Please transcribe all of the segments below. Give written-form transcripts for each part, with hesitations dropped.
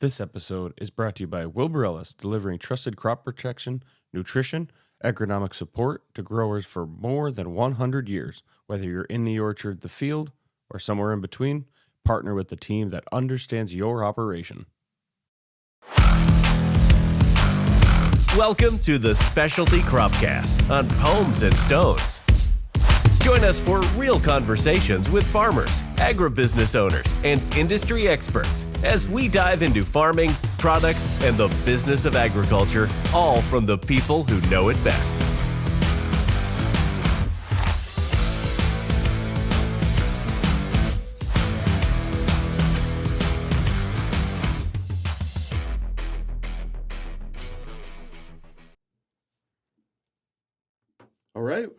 This episode is brought to you by Wilbur-Ellis, delivering trusted crop protection, nutrition, agronomic support to growers for more than 100 years. Whether you're in the orchard, the field, or somewhere in between, partner with the team that understands your operation. Welcome to the Specialty Cropcast on Pomes and Stones. Join us for real conversations with farmers, agribusiness owners, and industry experts as we dive into farming, products, and the business of agriculture, all from the people who know it best. All right.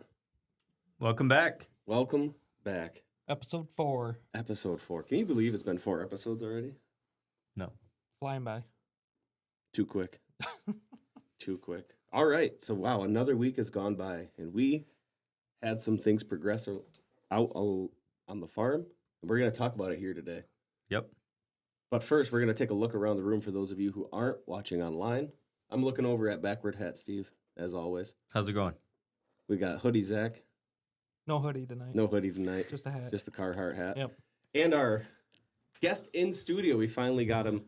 Welcome back. Welcome back. Episode 4. Episode 4. Can you believe it's been 4 episodes already? No. Flying by. Too quick. Too quick. All right. So, wow, another week has gone by, and we had some things progress out on the farm, and we're going to talk about it here today. Yep. But first, we're going to take a look around the room for those of you who aren't watching online. I'm looking over at Backward Hat Steve, as always. How's it going? We got Hoodie Zach. No hoodie tonight. No hoodie tonight. Just a hat. Just the Carhartt hat. Yep. And our guest in studio, we finally got him.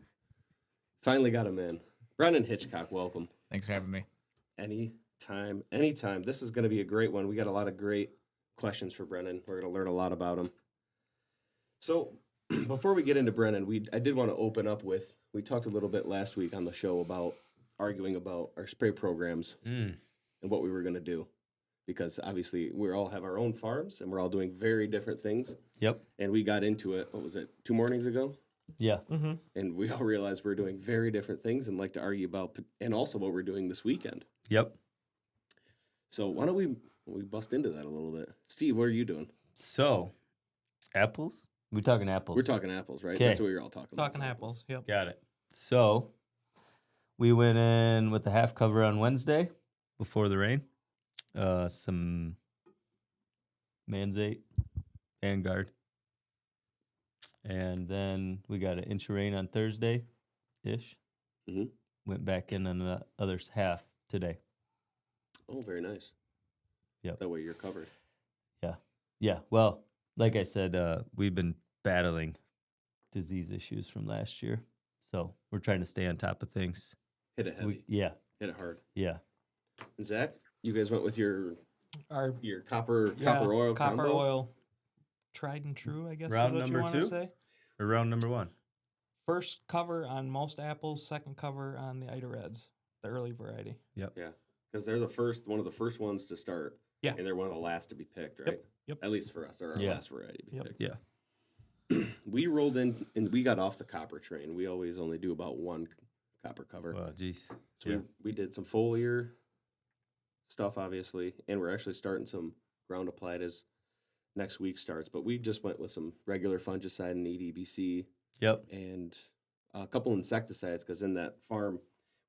Finally got him in. Brennen Hitchcock, welcome. Thanks for having me. Anytime. This is going to be a great one. We got a lot of great questions for Brennen. We're going to learn a lot about him. So before we get into Brennen, I did want to open up with, we talked a little bit last week on the show about arguing about our spray programs and what we were going to do. Because obviously we all have our own farms and we're all doing very different things. Yep. And we got into it, what was it, 2 mornings ago? Yeah. Mm-hmm. And we all realized we're doing very different things and like to argue about, and also what we're doing this weekend. Yep. So why don't we bust into that a little bit? Steve, what are you doing? So, apples? We're talking apples. We're talking apples, right? 'Kay. That's what you're all talking about. Talking apples. Yep. Got it. So, we went in with the half cover on Wednesday before the rain. Some Manzate, Vanguard. And then we got an inch of rain on Thursday-ish. Mhm. Went back in on the other half today. Oh, very nice. Yep. That way you're covered. Yeah, well, like I said, we've been battling disease issues from last year. So we're trying to stay on top of things. Hit it heavy. Yeah, Hit it hard. yeah. And Zach, you guys went with your Our copper oil copper combo? oil. Tried and true, I guess. Round is what number you wanna 2? Say. Or round number 1. First cover on most apples, second cover on the Ida Reds, the early variety. Yeah, because they're one of the first ones to start. Yeah. And they're one of the last to be picked, right? Yep. At least for us, they're our Yeah. last variety to be Yep. picked. Yeah. We rolled in and we got off the copper train. We always only do about 1 copper cover. Well, geez. So yeah. we did some foliar stuff, obviously, and we're actually starting some ground applied as next week starts. But we just went with some regular fungicide and EDBC Yep. and a couple insecticides because in that farm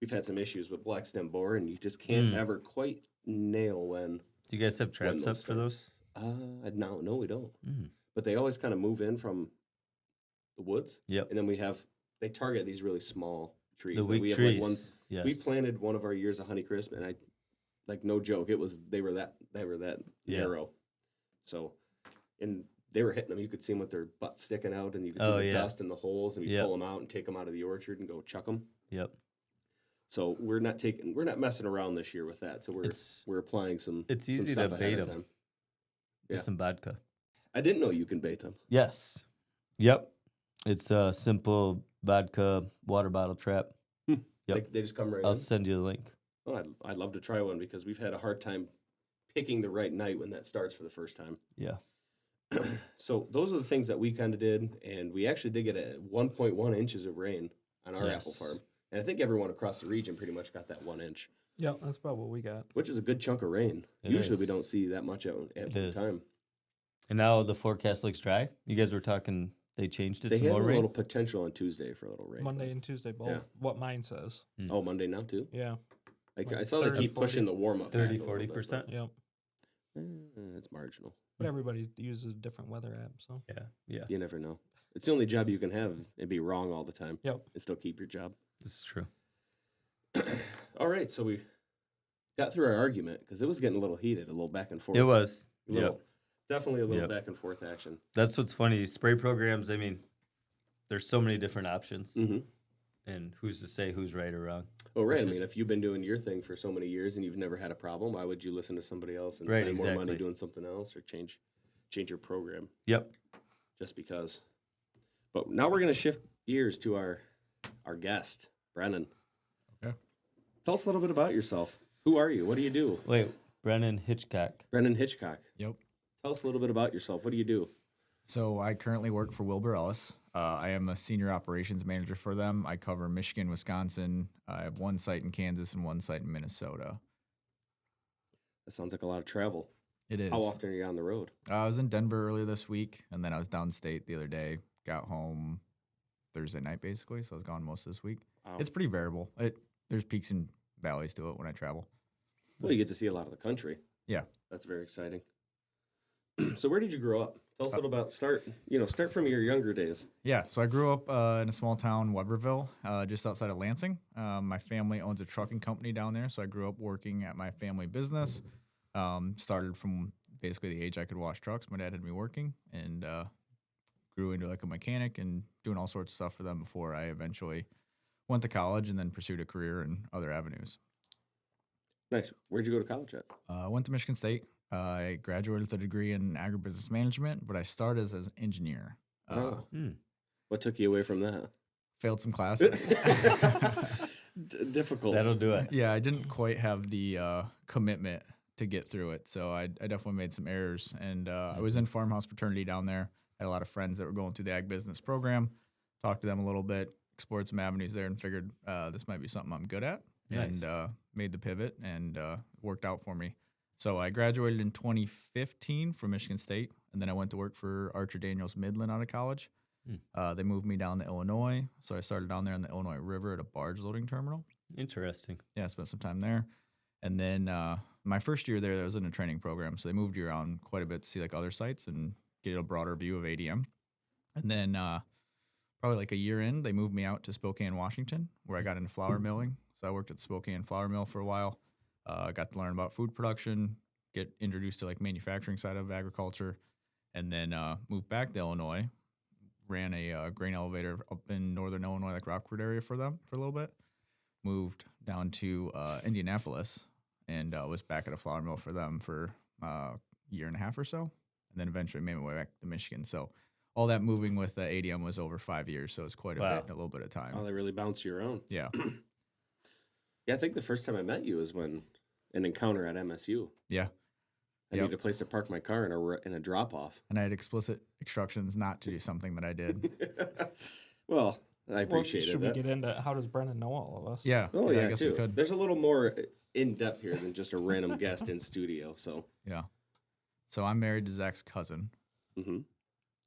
we've had some issues with black stem borer, and you just can't ever quite nail when. Do you guys have traps up those for those? No, we don't. Mm. But they always kind of move in from the woods, Yep. and then they target these really small trees. The Like, weak we have trees. like ones. Yes. We planted one of our years of Honeycrisp, and like no joke, they were that Yeah. narrow. So, and they were hitting them. You could see them with their butt sticking out, and you could see Oh, the yeah. dust in the holes, and we Yep. pull them out and take them out of the orchard and go chuck them. Yep. So we're not messing around this year with that. So we're applying some. It's some easy stuff to ahead bait of 'em. time. With Yeah. some vodka. I didn't know you can bait them. Yes. Yep. It's a simple vodka water bottle trap. Yep. They just come right I'll in. send you the link. Oh, I'd love to try one because we've had a hard time picking the right night when that starts for the first time. Yeah. So those are the things that we kind of did, and we actually did get 1.1 inches of rain on our apple Yes. farm. And I think everyone across the region pretty much got that 1 inch, Yeah, that's about what we got. which is a good chunk of rain. It Usually we is. don't see that much at one is. time. And now the forecast looks dry. You guys were talking, they changed it They to had more a rain. little potential on Tuesday for a little rain. Monday and Tuesday both. Yeah. What mine says. Oh, Monday now too? Yeah. Like, Like I saw they 30, keep pushing 40. the warm-up. 30, back a little bit, 40%. Yep. but, it's marginal. But everybody uses a different weather app, so. Yeah. Yeah. You never know. It's the only job you can have and be wrong all the time Yep. and still keep your job. This is true. All right, so we got through our argument because it was getting a little heated, a little back and forth. It was. A little, Yep. Definitely a little Yep. back and forth action. That's what's funny. Spray programs, I mean, there's so many different options. Mm-hmm. And who's to say who's right or wrong? Well, right. It's I mean, just- if you've been doing your thing for so many years and you've never had a problem, why would you listen to somebody else and Right, spend more money exactly. doing something else or change your program Yep. just because? But now we're going to shift gears to our guest, Brennen. Okay. Tell us a little bit about yourself. Who are you? What do you do? Wait, Brennen Hitchcock. Brennen Hitchcock. Yep. Tell us a little bit about yourself. What do you do? So I currently work for Wilbur-Ellis. I am a senior operations manager for them. I cover Michigan, Wisconsin. I have one site in Kansas and one site in Minnesota. That sounds like a lot of travel. It is. How often are you on the road? I was in Denver earlier this week, and then I was downstate the other day. Got home Thursday night, basically, so I was gone most of this week. Wow. It's pretty variable. There's peaks and valleys to it when I travel. Well, you get to see a lot of the country. Yeah. That's very exciting. So where did you grow up? Tell us a little about start from your younger days. Yeah, so I grew up in a small town, Weberville, just outside of Lansing. My family owns a trucking company down there, so I grew up working at my family business. Started from basically the age I could wash trucks. My dad had me working, and grew into like a mechanic and doing all sorts of stuff for them before I eventually went to college and then pursued a career in other avenues. Nice. Where'd you go to college at? I went to Michigan State. I graduated with a degree in agribusiness management, but I started as an engineer. What took you away from that? Failed some classes. Difficult. That'll do it. Yeah, I didn't quite have the commitment to get through it, so I definitely made some errors. And I was in farmhouse fraternity down there. Had a lot of friends that were going through the ag business program. Talked to them a little bit, explored some avenues there, and figured this might be something I'm good at. Nice. And made the pivot, and worked out for me. So I graduated in 2015 from Michigan State, and then I went to work for Archer Daniels Midland out of college. They moved me down to Illinois, so I started down there on the Illinois River at a barge loading terminal. Interesting. Yeah, I spent some time there. And then my first year there, I was in a training program, so they moved you around quite a bit to see like other sites and get a broader view of ADM. And then probably like a year in, they moved me out to Spokane, Washington, where I got into flour milling. So I worked at the Spokane flour mill for a while. Got to learn about food production, get introduced to like manufacturing side of agriculture, and then moved back to Illinois. Ran a grain elevator up in northern Illinois, like Rockford area for them for a little bit. Moved down to Indianapolis and was back at a flour mill for them for a year and a half or so, and then eventually made my way back to Michigan. So all that moving with ADM was over 5 years, so it's quite a Wow. bit in a little bit of time. Oh, they really bounce you around. Yeah, Yeah, I think the first time I met you was when an encounter at MSU. yeah. I Yep. needed a place to park my car in a drop off. And I had explicit instructions not to do something that I did. Well, I Well, appreciate should it. we get into how does Brennan know all of us? Yeah. Oh yeah, I guess too. we could. There's a little more in depth here than just a random guest in studio. So, Yeah. So I'm married to Zach's cousin. hmm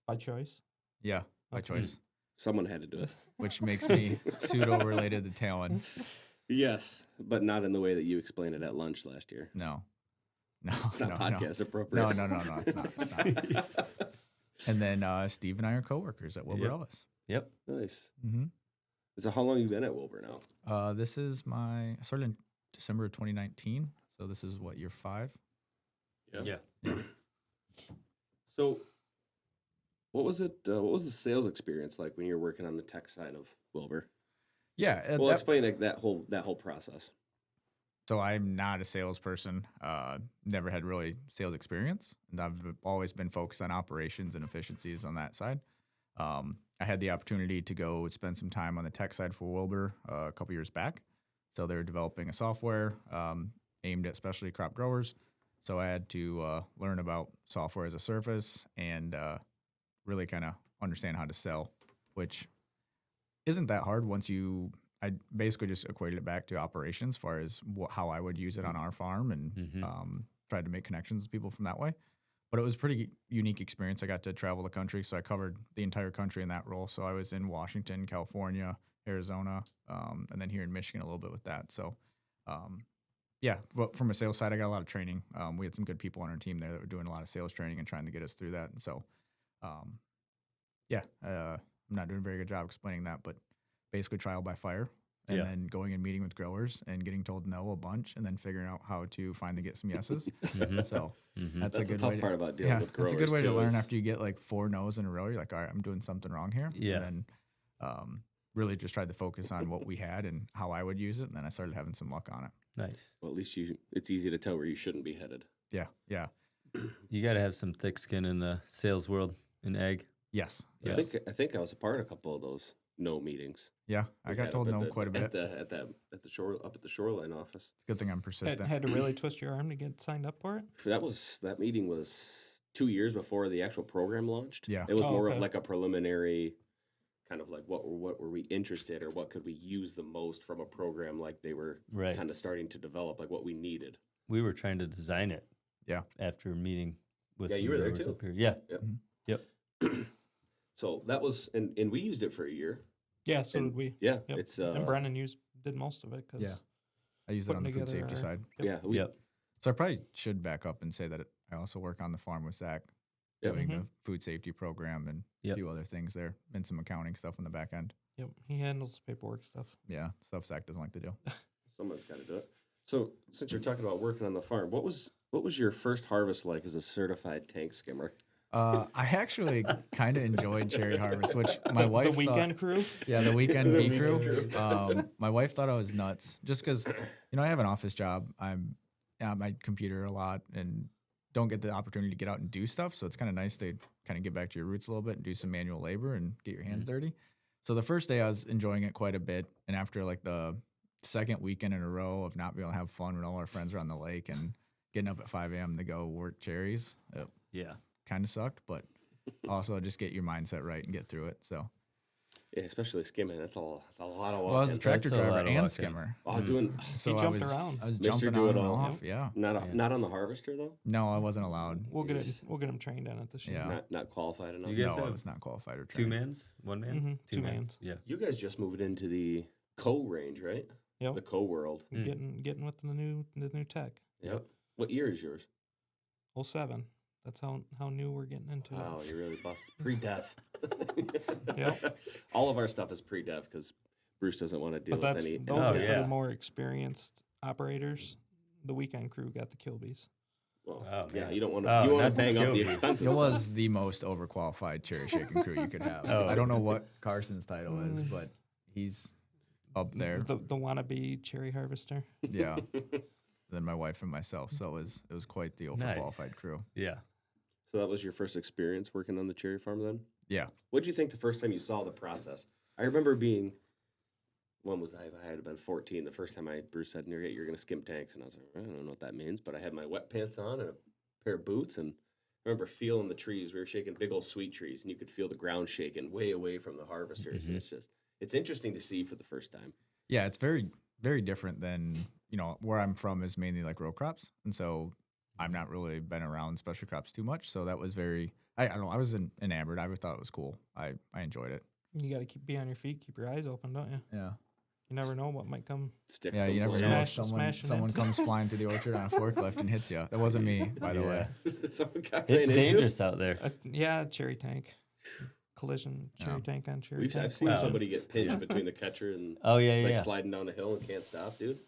By choice. Yeah, by Okay. choice, someone had to do it. which makes me pseudo related to Talon. Yes, but not in the way that you explained it at lunch last year. No. No. It's not no, podcast no. appropriate. No, it's not. It's not. And then Steve and I are coworkers at Wilbur-Ellis. Yep. Nice. Mm-hmm. So how long you been at Wilbur now? This is I started in December of 2019. So this is what, year 5? Yeah. So, what was it? What was the sales experience like when you were working on the tech side of Wilbur? Yeah. Well, explain that whole process. So I'm not a salesperson. Never had really sales experience, and I've always been focused on operations and efficiencies on that side. I had the opportunity to go spend some time on the tech side for Wilbur a couple years back. So they were developing a software aimed at specialty crop growers. So I had to learn about software as a service and really kind of understand how to sell, which isn't that hard once I basically just equated it back to operations as far as how I would use it on our farm and tried to make connections with people from that way. But it was a pretty unique experience. I got to travel the country, so I covered the entire country in that role. So I was in Washington, California, Arizona, and then here in Michigan a little bit with that. So, yeah, but from a sales side, I got a lot of training. We had some good people on our team there that were doing a lot of sales training and trying to get us through that. And so, yeah, I'm not doing a very good job explaining that, but basically trial by fire. And Yeah. then going and meeting with growers and getting told no a bunch, and then figuring out how to finally get some yeses. Mhm. So Mhm. that's That's a the good tough way. part about dealing with growers. That's a good way to too, learn is- after you get like 4 no's in a row. You're like, all right, I'm doing something wrong here. Yeah. And then really just tried to focus on what we had and how I would use it. And then I started having some luck on it. Nice. Well, at least it's easy to tell where you shouldn't be headed. Yeah. Yeah. You got to have some thick skin in the sales world in ag. Yes. I Yes. think I was a part of a couple of those no meetings. Yeah. I We got had told up no at quite a bit. at the shore up at the shoreline office. It's a good thing I'm Had, persistent. had to really twist your arm to get signed up for it. That meeting was 2 years before the actual program launched. Yeah. It was Oh, more of okay. like a preliminary kind of like what were we interested, or what could we use the most from a program like they were Right. kind of starting to develop, like what we needed. We were trying to design it. Yeah. After meeting with Yeah, some you were there growers too. up here. Yeah. So that was and we used it for a year. Yeah, so And- did we. Yeah, Yep. it's And Brennan did most of it because Yeah. I use it on the putting food safety together our- side. yeah, we, Yep. So I probably should back up and say that I also work on the farm with Zach, Yep. doing Mm-hmm. the food safety program and Yep. a few other things there, and some accounting stuff on the back end. Yep, he handles the paperwork stuff. Yeah, stuff Zach doesn't like to do. someone's got to do it. So since you're talking about working on the farm, what was your first harvest like as a certified tank skimmer? I actually kind of enjoyed cherry harvest, which my wife The weekend crew. Yeah, the weekend The bee weekend crew. My wife thought I was nuts just because, I have an office job. I'm at my computer a lot and don't get the opportunity to get out and do stuff. So it's kind of nice to kind of get back to your roots a little bit and do some manual labor and get your hands dirty. So the first day I was enjoying it quite a bit. And after like the second weekend in a row of not being able to have fun when all our friends are on the lake and getting up at 5 a.m. to go work cherries, it Yeah. kind of sucked, but also just get your mindset right and get through it. So Yeah, especially skimming. That's a lot of well, I was a walking. tractor That's a lot driver of and walking. skimmer. Oh, doing So I jumped was, around. I was Mr. jumping Do on It and All. off. Yeah. not on the harvester though. No, I wasn't allowed. We'll get Jeez. him guaranteed on it this year. Yeah. Not qualified enough. You guys No, I have was not qualified or Two trained. mans? One man? Mhm, two mans. Yeah. You guys just moved into the range, right? Yep. The world. Getting with the new tech. Yep. What year is yours? 07. That's how new we're getting into Wow, it. you're really busted. Pre-deaf. Yep. All of our stuff is pre-deaf because Bruce doesn't want to deal But with that's any. those Oh, are for yeah. the more experienced operators. The weekend crew got the Kilbies. Well, Oh, yeah, man. you don't want Oh, to. You want not to the bang up the Kilbies. expensive It stuff. was the most overqualified cherry shaking crew you could have. Oh. I don't know what Carson's title is, but he's up there. The wannabe cherry harvester. Yeah. Then my wife and myself. So it was quite the overqualified Nice. crew. Yeah. So that was your first experience working on the cherry farm then? Yeah. What did you think the first time you saw the process? I remember being, when was I? I had been 14. The first time Bruce said, you're going to skim tanks. And I was like, I don't know what that means. But I had my wet pants on and a pair of boots. And I remember feeling the trees. We were shaking big old sweet trees. And you could feel the ground shaking way away from the harvesters. And it's interesting to see for the first time. Yeah, it's very, very different than, where I'm from is mainly like row crops. And so I've not really been around special crops too much. So that was very, I don't know, I was enamored. I thought it was cool. I enjoyed it. You got to be on your feet, keep your eyes open, don't you? Yeah. You never know what might come. Sticks Yeah, don't you never fly. know if Smashing someone into- comes flying through the orchard on a forklift and hits you. That wasn't me, by the way. Someone got It's ran into. dangerous out there. Yeah, cherry tank. Collision, cherry tank on cherry tank. I've seen Wow. somebody get pinched between the catcher and Oh, yeah, like yeah. sliding down the hill and can't stop, dude.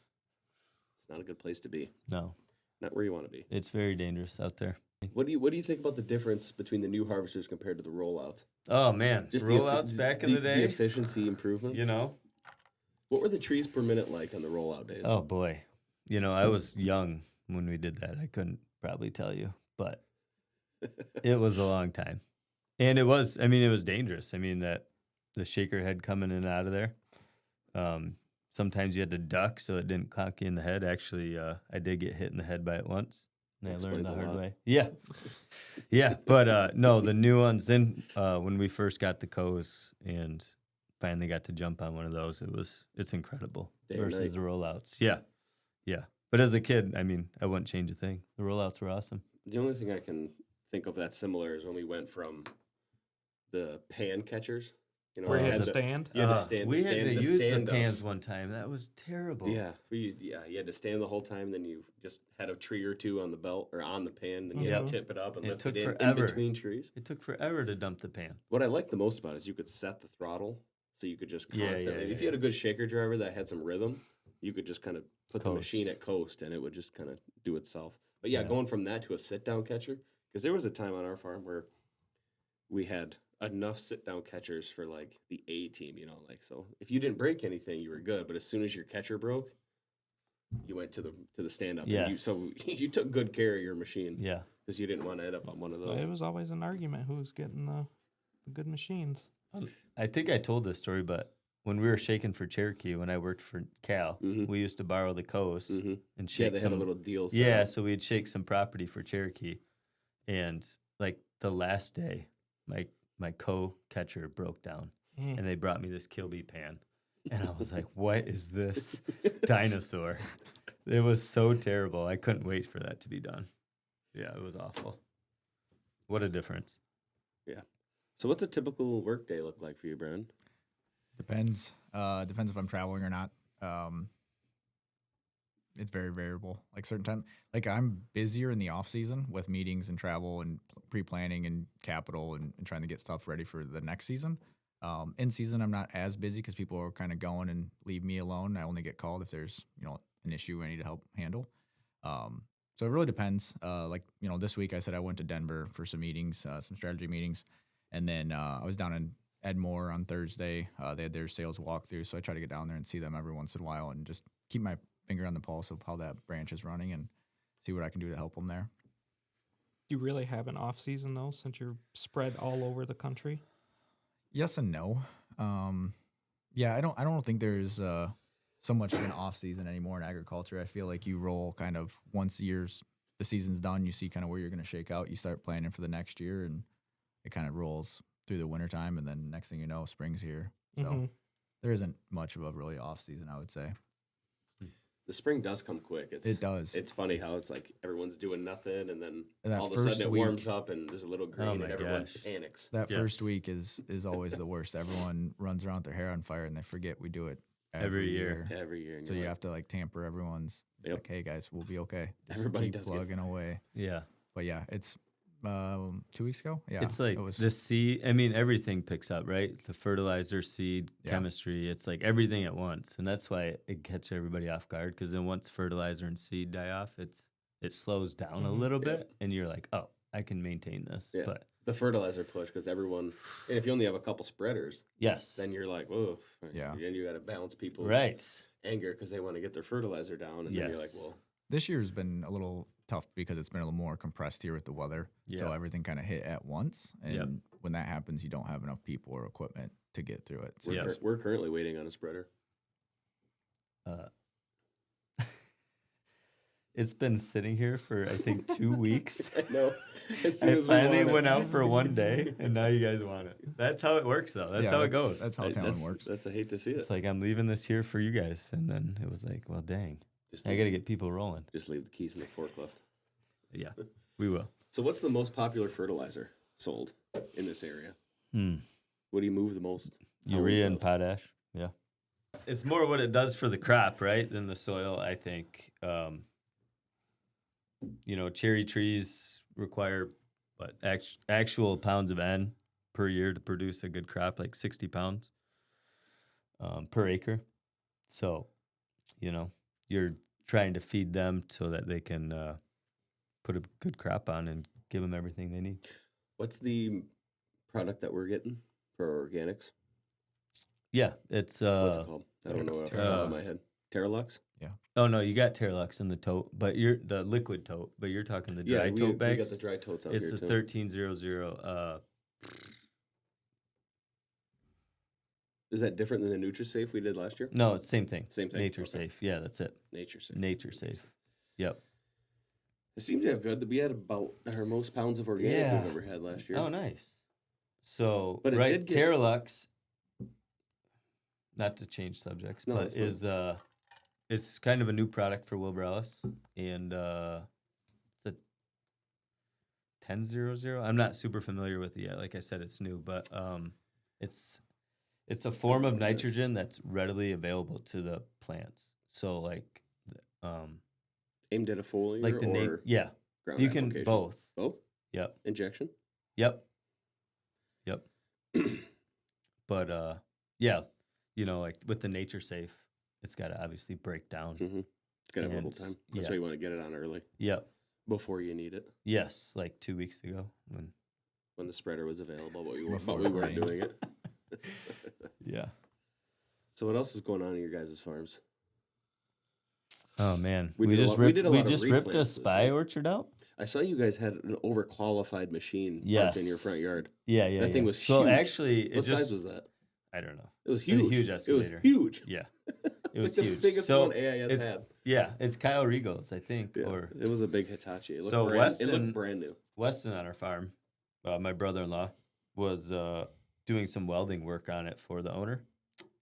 It's not a good place to be. No, Not where you want to be. it's very dangerous out there. What do you think about the difference between the new harvesters compared to the rollouts? Oh, man. Just Rollouts back in the day, the efficiency improvements. What were the trees per minute like on the rollout days? Oh, boy. I was young when we did that. I couldn't probably tell you, but it was a long time. And it was dangerous. That the shaker head coming in and out of there. Sometimes you had to duck so it didn't clock you in the head. Actually, I did get hit in the head by it once. And I learned Explains the a hard lot. way. Yeah. Yeah. But no, the new ones, then when we first got the Coes and finally got to jump on one of those, it's incredible Day and versus night. the rollouts. Yeah. Yeah. But as a kid, I wouldn't change a thing. The rollouts were awesome. The only thing I can think of that's similar is when we went from the pan catchers You know, Where you it had had to stand. You had to stand. We had to use the stand-ups. pans one time. That was terrible. Yeah, you had to stand the whole time. Then you just had a tree or two on the belt or on the pan. Then you had Yep. to tip it up and It lift took it in forever. between trees. It took forever to dump the pan. What I liked the most about it is you could set the throttle, so you could just constantly. If you had a good shaker driver that had some rhythm, you could just kind of put the Coast. machine at coast, and it would just kind of do itself. But yeah, Yeah. going from that to a sit-down catcher, because there was a time on our farm where we had enough sit-down catchers for like the A team, you know, like so if you didn't break anything, you were good. But as soon as your catcher broke, you went to the stand-up. And Yes. so you took good care of your machine Yeah. because you didn't want to end up on one of But those. it was always an argument who was getting the good machines. I think I told this story, but when we were shaking for Cherokee, when I worked for Cal, Mhm. we used to borrow the coast Mhm. and Yeah, shake they some. had a little deal. set Yeah, up. so we'd shake some property for Cherokee, and like the last day, my co-catcher broke down, Mm. and they brought me this Kilby pan, and I was like, "What is this dinosaur?" It was so terrible. I couldn't wait for that to be done. Yeah, it was awful. What a difference. So what's a typical work day look like for you, Brennan? Depends. Depends if I'm traveling or not. It's very variable. Like certain time, like I'm busier in the off season with meetings and travel and pre-planning and capital and trying to get stuff ready for the next season. In season, I'm not as busy because people are kind of going and leave me alone. I only get called if there's an issue I need to help handle. So it really depends. Like this week I said I went to Denver for some meetings, some strategy meetings, and then I was down in Edmore on Thursday. They had their sales walkthrough, so I try to get down there and see them every once in a while and just keep my finger on the pulse of how that branch is running and see what I can do to help them there. Do you really have an off season though, since you're spread all over the country? Yes and no. Yeah, I don't think there's so much of an off season anymore in agriculture. I feel like you roll kind of once the season's done, you see kind of where you're going to shake out. You start planning for the next year, and it kind of rolls through the wintertime, and then next thing you know, spring's here. So Mhm. there isn't much of a really off season, I would say. The spring does come quick. It does. It's funny how it's like everyone's doing nothing, and then And that all of a sudden first it week- warms up, and there's a little green, Oh my and everyone gosh. panics. That Yes. first week is always the worst. Everyone runs around with their hair on fire, and they forget we do it Every year. Every year. and So you're you like, have to like tamper everyone's. Yep. Like, hey guys, we'll be okay. Just Everybody keep does get plugging away. Yeah. But yeah, it's 2 weeks ago. Yeah, It's like it was, the seed. I mean, everything picks up, right? The fertilizer, seed, Yeah. chemistry. It's like everything at once, and that's why it catches everybody off guard. Because then once fertilizer and seed die off, it slows down a Mhm. little Yep. bit, and you're like, oh, I can maintain this. Yeah. But the fertilizer push, because everyone, and if you only have a couple spreaders, yes, then you're like, whoa. Yeah. And you got to balance people's right. anger because they want to get their fertilizer down, and then you're like, Yes. well, this year's been a little tough because it's been a little more compressed here with the weather. So Yeah. everything kind of hit at once, and Yep. when that happens, you don't have enough people or equipment to get through it. So we're, Yes. we're currently waiting on a spreader. Uh, it's been sitting here for I think 2 weeks. I know. As soon I as we finally want it. went out for one day, and now you guys want it. That's how it works, though. That's Yeah, how it that's- goes. that's how I- town that's, works. That's I hate to see it. It's like I'm leaving this here for you guys, and then it was like, well, dang, Just I leave, got to get people rolling. just leave the keys in the forklift. Yeah, we will. So, what's the most popular fertilizer sold in this area? What do you move the most? Urea pounds and of? potash. Yeah, it's more what it does for the crop, right, than the soil. I think. Cherry trees require actual pounds of N per year to produce a good crop, like 60 pounds per acre. So, you're trying to feed them so that they can put a good crop on and give them everything they need. What's the product that we're getting for organics? Yeah, it's What's it called? I don't know Terralux. off the top of my head. Terralux? Oh no, you got Terralux in the tote, but you're the liquid tote, but you're talking the dry we tote bags. got the dry totes out It's here the too. 1300. Is that different than the NutriSafe we did last year? No, it's same thing. Same thing, Nature okay. Safe. Yeah, that's it. Nature Safe. Nature Safe. Yep. It seemed to have good. We had about our most pounds of organic Yeah. we've ever had last year. Oh, nice. So, But it right, did get- Terralux. Not to change subjects, No, but that's fine. it's kind of a new product for Wilbur-Ellis, and it's a 1000. I'm not super familiar with it yet. Like I said, it's new, but It's a form of nitrogen that's readily available to the plants. So like, Aimed at a foliar like the or yeah, ground you can application? both. Both? Yep, Injection? yep, yep. But yeah, like with the nature safe, it's got to obviously break down. Mm-hmm. It's got to have a little And, time. That's why you want to get it on early Yep. before you need it. Yes, like 2 weeks ago When the spreader was available, but Before we it weren't rained. doing it. Yeah. So what else is going on in your guys' farms? Oh man, We we did a just lot- we ripped did a we lot of just ripped a replants this spy week. orchard out. I saw you guys had an overqualified machine parked in your front yard. Yeah, yeah. That thing yeah. was so huge. actually it What just size was that? I don't know. It was It was a huge. huge It was excavator. huge. Yeah, It's it was like huge. the biggest So one AIS it's had. yeah, it's Kyle Regal's, I think, Yeah, or it was a big Hitachi. It looked So it Weston- looked brand new. Weston on our farm. My brother-in-law was doing some welding work on it for the owner,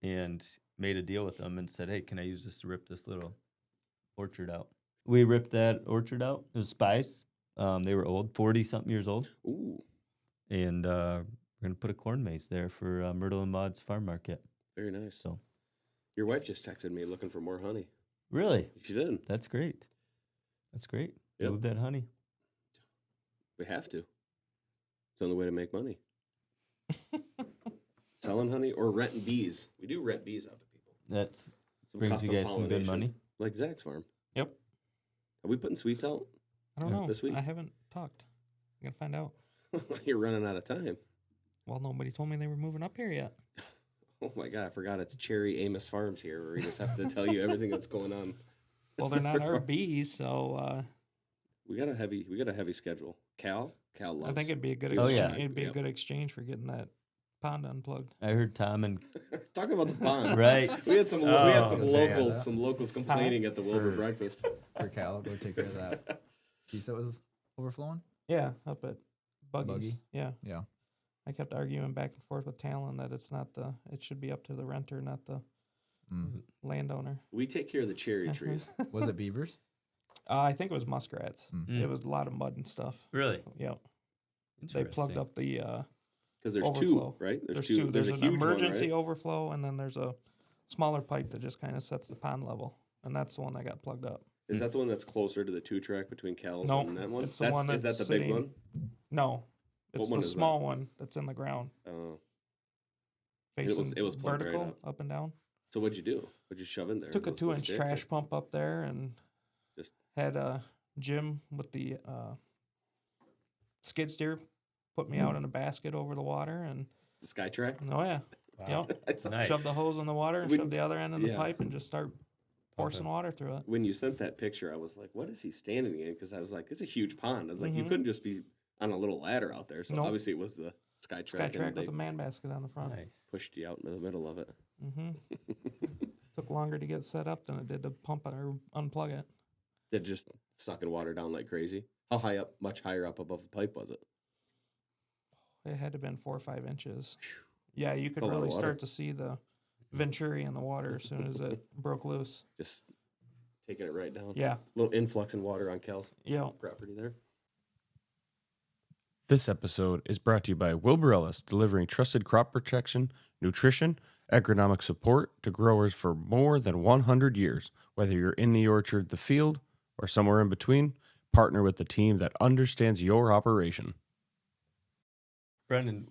and made a deal with them and said, "Hey, can I use this to rip this little orchard out?" We ripped that orchard out. It was spice. They were old, 40-something years old. Ooh, And we're going to put a corn maze there for Myrtle and Maud's farm market. very nice. So, Your wife just texted me looking for more honey. really, She did. that's great. That's great. Yep. Move that honey. We have to. It's the only way to make money. Selling honey or renting bees. We do rent bees out to people. That's Some brings you custom guys some good pollination, money. Like Zach's farm. Yep. Are we putting sweets out? I don't Yeah. know. This week? I haven't talked. I'm gonna find out. You're running out of time. Well, nobody told me they were moving up here yet. Oh my God, I forgot it's Cherry Amos Farms here where we just have to tell you everything that's going on. Well, they're not our bees, so We got a heavy schedule. Cal loves. I think it'd be a good Oh, exchange. yeah. It'd be Yep. a good exchange for getting that pond unplugged. I heard Tom and Talk about the pond. right. We had some Oh, locals complaining at the Wilbur breakfast. For Cal, go take care of that piece that was overflowing. Yeah, up at Buggy's. Buggy? Yeah. Yeah. I kept arguing back and forth with Talon that it should be up to the renter, not the Mm. landowner. We take care of the cherry trees. Was it beavers? I think it was muskrats. Mm. It was a lot of mud and stuff. Really? Yep. They plugged Interesting. up the Because there's overflow. two, right? There's two. There's a an huge emergency one, right? overflow, and then there's a smaller pipe that just kind of sets the pond level, and that's the one that got plugged up. Is that the one that's closer to the 2-track between Cal's Nope, and that one? it's the one is that that's the big sitting- one? No, it's one the is that? small one that's in the ground, Oh. facing it was plugged right vertical, up. up and down. So what'd you do? What'd you shove in there? Took a What's the 2-inch stick? trash pump up there and Just had Jim with the skid steer put me out in a basket over the water, and the Skytrack? oh yeah, Wow. yep. It's Nice. Shove the hose in the water and When- shove the other end in the yeah. pipe and just start forcing water through it. When you sent that picture, I was like, what is he standing in? Because I was like, it's a huge pond. I was like, you Mhm. couldn't just be on a little ladder out there. So Nope. obviously it was the Skytrack, Skytrack and they with a man basket on the front. Nice. pushed you out into the middle of it. hmm Took longer to get set up than it did to pump it or unplug it. It just sucking water down like crazy. How high up, much higher up above the pipe was it? It had to have been 4 or 5 inches. Yeah, you could a lot of really water. start to see the venturi in the water as soon as it broke loose. Just taking it right down. Yeah, Little influx in water on Cal's yeah. property there. This episode is brought to you by Wilbur-Ellis, delivering trusted crop protection, nutrition, agronomic support to growers for more than 100 years. Whether you're in the orchard, the field, or somewhere in between, partner with the team that understands your operation. Brendan,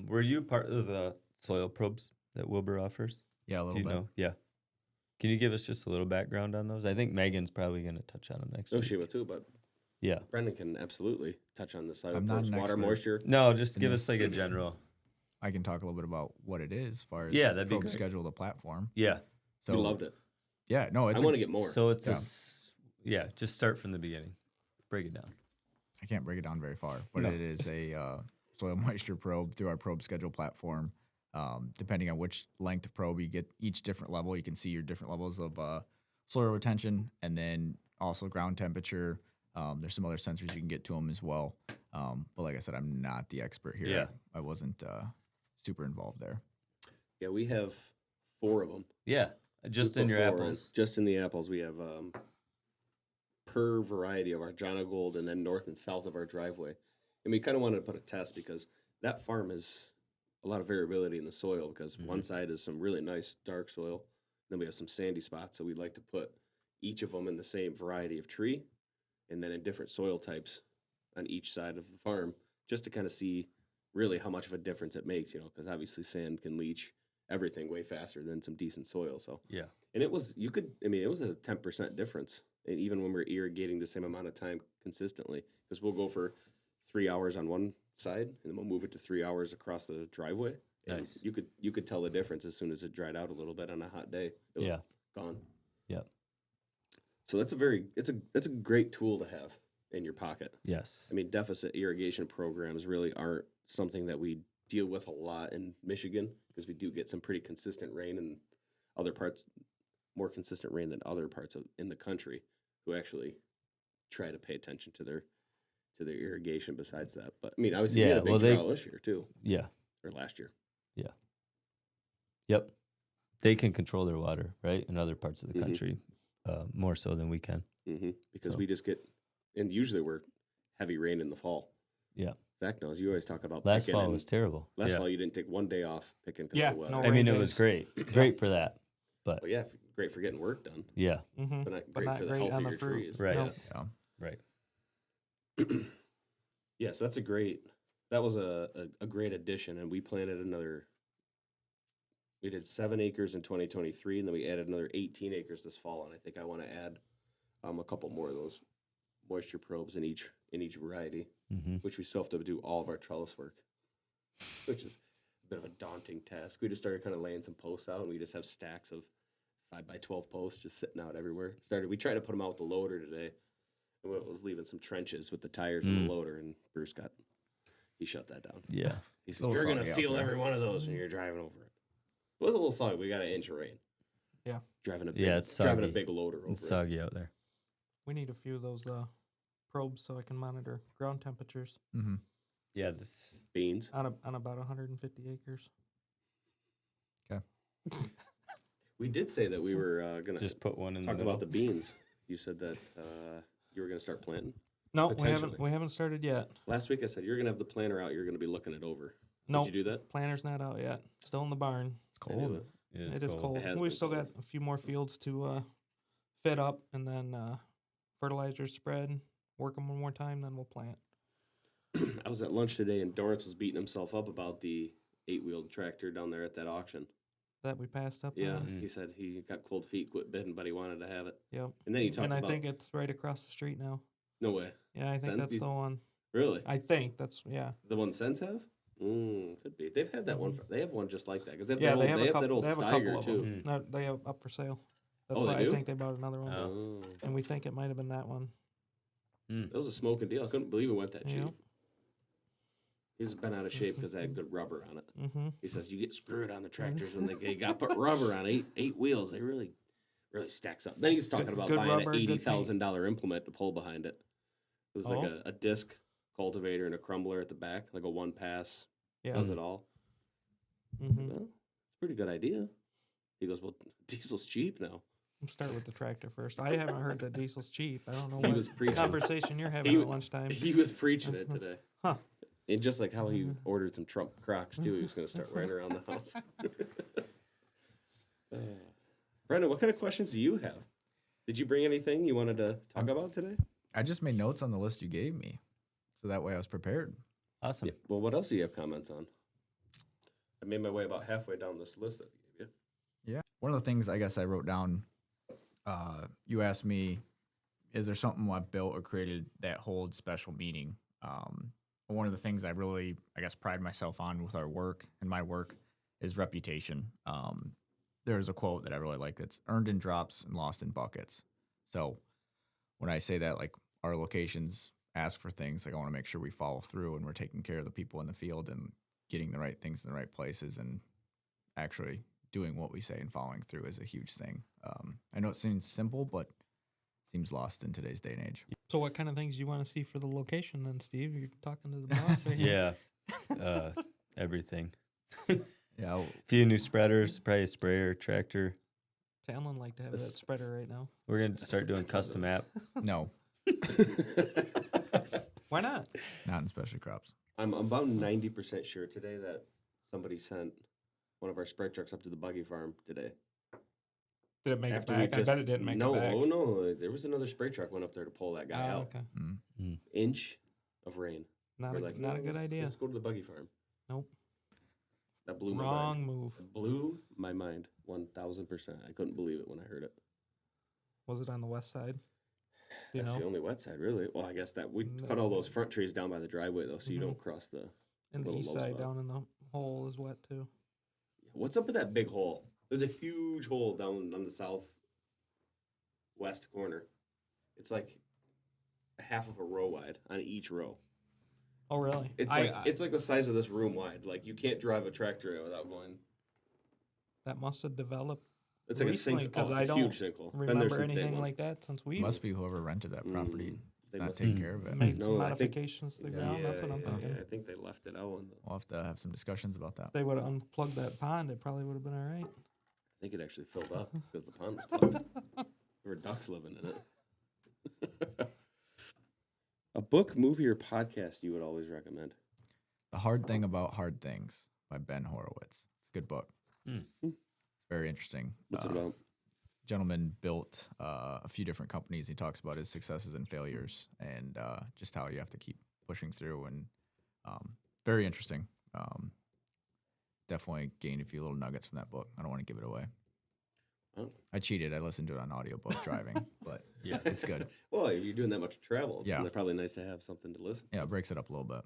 were you part of the soil probes that Wilbur offers? Yeah, a Do little you bit. know? Yeah. Can you give us just a little background on those? I think Megan's probably going to touch on them next No, week. she would too, but Yeah. Brendan can absolutely touch on the side I'm of not course, an water expert. moisture. No, just give Yeah. us like a general. I can talk a little bit about what it is as far as Yeah, that'd be probe great. schedule, the platform. Yeah. So we loved it. Yeah, no, I it's want to get more. So it's Yeah. yeah, just start from the beginning. Break it down. I can't break it down very far, but No. it is a soil moisture probe through our probe schedule platform. Depending on which length of probe you get, each different level, you can see your different levels of soil retention, and then also ground temperature. There's some other sensors you can get to them as well. But like I said, I'm not the expert here. Yeah. I wasn't super involved there. Yeah, we have 4 of them. Yeah. Just in your Before, apples. Just in the apples, we have per variety of our Jono Gold, and then north and south of our driveway. And we kind of wanted to put a test because that farm is a lot of variability in the soil because one side is some really nice dark soil. Then we have some sandy spots. So we'd like to put each of them in the same variety of tree and then in different soil types on each side of the farm just to kind of see really how much of a difference it makes, because obviously sand can leach everything way faster than some decent soil. So, Yeah. and it was a 10% difference. And even when we're irrigating the same amount of time consistently, because we'll go for 3 hours on one side and then we'll move it to 3 hours across the driveway. And Nice. you could tell the difference as soon as it dried out a little bit on a hot day. It was gone. Yep. So that's a great tool to have in your pocket. Yes. I mean, deficit irrigation programs really aren't something that we deal with a lot in Michigan because we do get some pretty consistent rain in other parts, more consistent rain than other parts in the country who actually try to pay attention to their irrigation besides that. But I mean, obviously we had a big drought this year too, Yeah. or last year. Yep. They can control their water, right? In other parts of the Mhm. country, more so than we can. Because So- we just get, and usually we're heavy rain in the fall. Yeah. Zach knows. You always talk about Last picking. fall and was terrible. Last Yeah. fall you didn't take one day off picking because Yeah, of the weather. no I mean, rain it was days. great. Great for that. Well, yeah, great for getting work done, Yeah. Mm-hmm. but not But great not for the great health on of the your fruit. trees. Right. Nope. Yeah. Right. Yes, that's that was a great addition, and we planted another. We did 7 acres in 2023, and then we added another 18 acres this fall, and I think I want to add a couple more of those moisture probes in each variety, Mm-hmm. which we still have to do all of our trellis work, which is a bit of a daunting task. We just started kind of laying some posts out, and we just have stacks of 5x12 posts just sitting out everywhere. We tried to put them out with the loader today, and we was leaving some trenches with the tires in the loader, and Bruce he shut that down. Yeah. He It's a said, little "You're gonna soggy out feel there." every one of those when you're driving over it." It was a little soggy. We got an inch of rain. Yeah. Driving a It's driving a soggy. big loader over It's it. soggy out there. We need a few of those probes so I can monitor ground temperatures Mm-hmm. Yeah. This. Beans. on about 150 acres. We did say that we were gonna Just put one in talk the about middle. the beans. You said that you were gonna start planting. No, Potentially. we haven't started yet. Last week I said you're gonna have the planter out. You're gonna be looking it over. No, Did you do that? planter's not out yet. Still in the barn. It's I knew cold. it. It is cold. It has We've been still cold. got a few more fields to fit up, and then fertilizer spread. Work them one more time, then we'll plant. I was at lunch today, and Dorrance was beating himself up about the 8-wheeled tractor down there at that auction. That we passed up. Yeah, on. he said he got cold feet, quit bidding, but he wanted to have it. Yep. And then he talked And I about think it's right across the street now. no way, Yeah, I think Sen- that's you- the one. really. I think that's The one Sens have? Could be. They've had that one. They have one just like that because they have Yeah, that they old, have a that couple. old They have a Steiger couple of too. them. No, they have up for sale. That's Oh, they why I do? think they bought another one, Oh, and we think it might have been that one. that was a smoking deal. I couldn't believe it went that cheap. Yeah. He's been out of shape because they had good rubber on it. Mm-hmm. He says you get screwed on the tractors when they got put rubber on eight wheels. They really stacks up. Then he's talking about good buying rubber, an good paint. $80,000 implement to pull behind it. It's like Oh. a disc cultivator and a crumbler at the back, like a one pass. Yeah. Does it all? Mm-hmm. Well, it's a pretty good idea. He goes, well, diesel's cheap now. Start with the tractor first. I haven't heard that diesel's cheap. I don't know He what was preaching. conversation you're having He- at lunchtime. He was preaching it today. Huh. And just like how he ordered some Trump Crocs too, he was going to start wearing around the house. Brendan, what kind of questions do you have? Did you bring anything you wanted to talk about today? I just made notes on the list you gave me, so that way I was prepared. Awesome. Yeah. Well, what else do you have comments on? I made my way about halfway down this list that we gave you. Yeah. One of the things I guess I wrote down, you asked me, is there something I've built or created that holds special meaning? One of the things I really, I guess, pride myself on with our work and my work is reputation. There's a quote that I really like. It's earned in drops and lost in buckets. So when I say that, like our locations ask for things, like I want to make sure we follow through and we're taking care of the people in the field and getting the right things in the right places and actually doing what we say and following through is a huge thing. I know it seems simple, but seems lost in today's day and age. So, what kind of things do you want to see for the location then, Steve? You're talking to the boss right here. Yeah. Everything. Yeah, Few new spreaders, probably a sprayer, tractor. Talon like to have that spreader right now. We're gonna start doing custom app. no, Why not? not in specialty crops. I'm about 90% sure today that somebody sent one of our spread trucks up to the buggy farm today. Did it make After it we back? just I bet it didn't make no, it back. oh no, there was another spray truck went up there to pull that guy out. Okay. Inch of rain. Not We're a, like, not "No, a good idea. Let's go to the buggy farm. Nope. That blew my Wrong mind. move. It blew my mind 1,000%. I couldn't believe it when I heard it. Was it on the west side? Do you That's know? the only wet side, really. Well, I guess that we No. cut all those front trees down by the driveway though, so you Mhm. don't cross the. And the little east low side spot. down in the hole is wet too. What's up with that big hole? There's a huge hole down on the southwest corner. It's like a half of a row wide on each row. Oh, really? It's like the size of this room wide. Like you can't drive a tractor without going. that must have developed. It's like Recently, a sinkhole. 'cause It's I a don't huge sinkhole. Been there Remember since day anything one. like that since we Must be whoever rented that property. They Not must- taking care of it. made No, some I think- modifications to the ground? That's what I'm thinking. Yeah, I think they left it out. We'll have to have some discussions about that. If they would have unplugged that pond, it probably would have been all right. I think it actually filled up because the pond was plugged. There were ducks living in it. A book, movie, or podcast you would always recommend? The Hard Thing About Hard Things by Ben Horowitz. It's a good book. It's very interesting. What's it about? Gentleman built a few different companies. He talks about his successes and failures and just how you have to keep pushing through. And very interesting. Definitely gained a few little nuggets from that book. I don't want to give it away. Oh. I cheated. I listened to it on audiobook driving, but yeah, it's good. Well, if you're doing that much travel, it's Yeah. probably nice to have something to listen. Yeah, it breaks it up a little bit.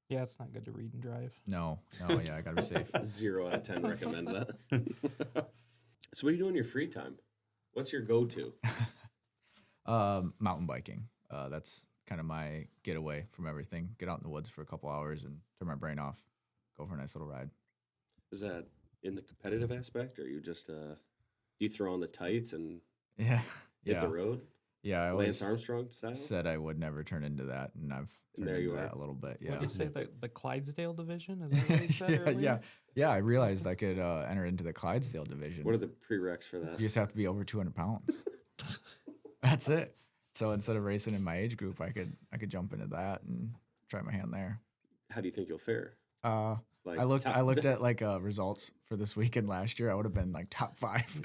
Yeah, it's not good to read and drive. No, yeah, I gotta be safe. 0 out of 10 recommend that. So what do you do in your free time? What's your go-to? Mountain biking. That's kind of my getaway from everything. Get out in the woods for a couple hours and turn my brain off. Go for a nice little ride. Is that in the competitive aspect, or you just do you throw on the tights and Yeah, hit the road? Yeah, I Lance always Armstrong style? said I would never turn into that, and I've And turned there you into are. that a little bit. Yeah, What did you say? The Clydesdale division? Is that what you said yeah, earlier? yeah. I realized I could enter into the Clydesdale division. What are the prereqs for that? You just have to be over 200 pounds. That's it. So instead of racing in my age group, I could jump into that and try my hand there. How do you think you'll fare? Like I looked top- at like results for this weekend last year. I would have been like top 5.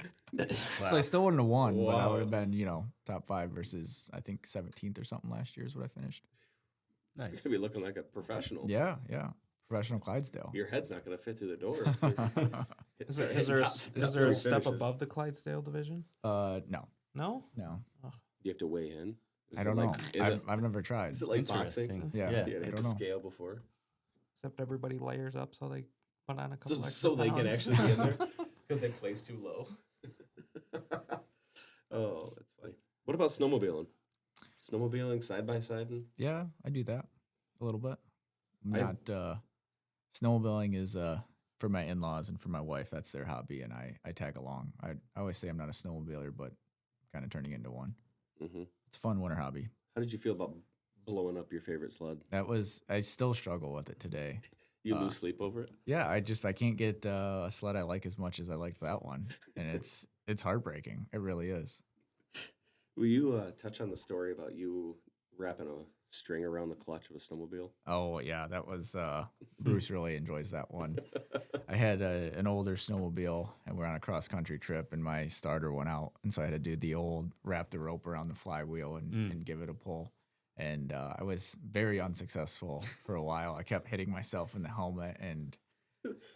So I still wouldn't have won, but I would have been, top 5 versus I think 17th or something last year is what I finished. You're gonna be looking like a professional. Yeah. Professional Clydesdale. Your head's not gonna fit through the door. Is there a step above the Clydesdale division? No. No. No. Do you have to weigh in? Is I it don't know. like- Is I've never tried. is it like boxing? Interesting. Yeah. You I gotta hit don't the know. scale before. Except everybody layers up so they put on a couple extra So they can pounds. actually be in there because they place too low. Oh, that's funny. What about snowmobiling? Snowmobiling side by side? Yeah, I do that a little bit. I- Not snowmobiling is for my in-laws and for my wife. That's their hobby, and I tag along. I always say I'm not a snowmobiler, but kind of turning into one. Mm-hmm. It's a fun winter hobby. How did you feel about blowing up your favorite sled? I still struggle with it today. You lose sleep over it? Yeah, I can't get a sled I like as much as I liked that one, and it's heartbreaking. It really is. Will you touch on the story about you wrapping a string around the clutch of a snowmobile? Oh yeah, that was Bruce really enjoys that one. I had an older snowmobile, and we're on a cross country trip, and my starter went out, and so I had to do the old wrap the rope around the flywheel and give it a pull. And I was very unsuccessful for a while. I kept hitting myself in the helmet, and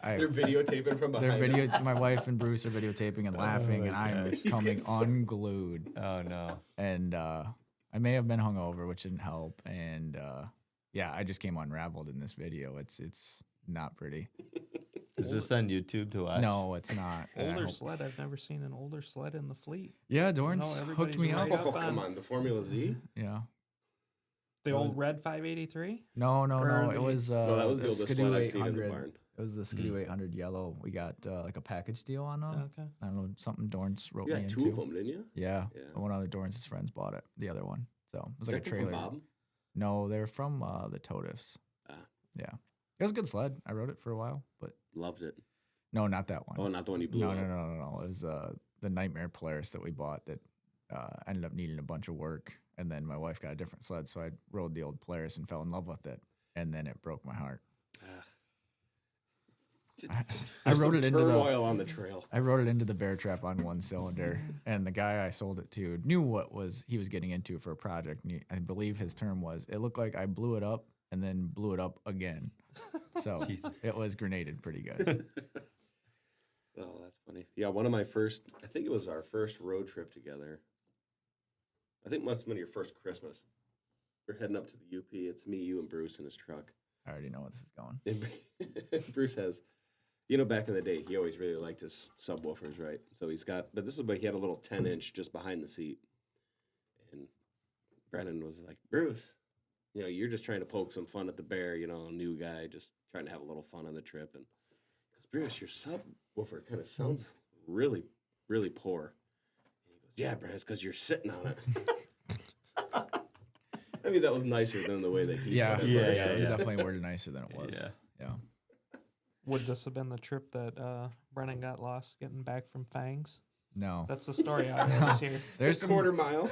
They're videotaping from behind. My wife and Bruce are videotaping and laughing, and I'm He's becoming getting so- unglued. Oh no. And I may have been hungover, which didn't help. And I just came unraveled in this video. It's not pretty. Is this on YouTube to watch? No, it's not. And I Older hope- sled. I've never seen an older sled in the fleet. Yeah, Dorn's everybody's hooked me up. right Oh, up come on. The Formula Z? Yeah. The old red 583. No. Or It the- was No, that was the oldest Skidoo sled I've seen in the 800. barn. It was the Skidoo 800 yellow. We got like a package deal on them. Okay. I don't know, something Dorn's wrote You me got into. two of them, didn't you? Yeah. Yeah. One of the Dorn's friends bought it. The other one. So it was like a Is that from trailer. Bob? No, they're from the Totifs. Ah. Yeah. It was a good sled. I rode it for a while, but Loved it. no, not that one. Oh, not the one you blew No. up. It was the Nightmare Polaris that we bought that ended up needing a bunch of work. And then my wife got a different sled, so I rode the old Polaris and fell in love with it. And then it broke my heart. Ah. I wrote it into the turmoil on the trail. I wrote it into the bear trap on one cylinder, and the guy I sold it to knew what he was getting into for a project. And I believe his term was, "It looked like I blew it up and then blew it up again." So it was grenaded pretty good. Oh, that's funny. Yeah, one of my first, I think it was our first road trip together. I think it must have been your first Christmas. We're heading up to the UP. It's me, you, and Bruce in his truck. I already know where this is going. And Bruce has, back in the day, he always really liked his subwoofers, right? So he had a little 10-inch just behind the seat. And Brennan was like, Bruce, you're just trying to poke some fun at the bear, a new guy, just trying to have a little fun on the trip. And he goes, Bruce, your subwoofer kind of sounds really, really poor. And he goes, yeah, Brennan, it's because you're sitting on it. I mean, that was nicer than the way that he put it. It was definitely worded nicer than it was. Yeah. Would this have been the trip that Brennan got lost getting back from Fangs? No. That's the story I always hear. There's some, quarter mile.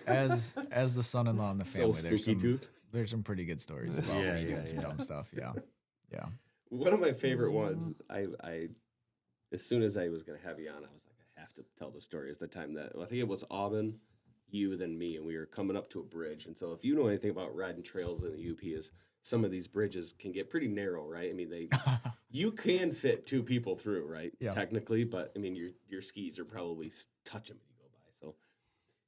as the son-in-law in the family, So spooky tooth. There's some pretty good stories about me doing some dumb stuff. Yeah. One of my favorite ones, I as soon as I was going to have you on, I was like, I have to tell the story. Is the time that, I think it was Aubin, you, then me, and we were coming up to a bridge. And so if you know anything about riding trails in the UP, is some of these bridges can get pretty narrow, right? I mean, you can fit 2 people through, right? Yeah. Technically, but I mean, your skis are probably touching when you go by. So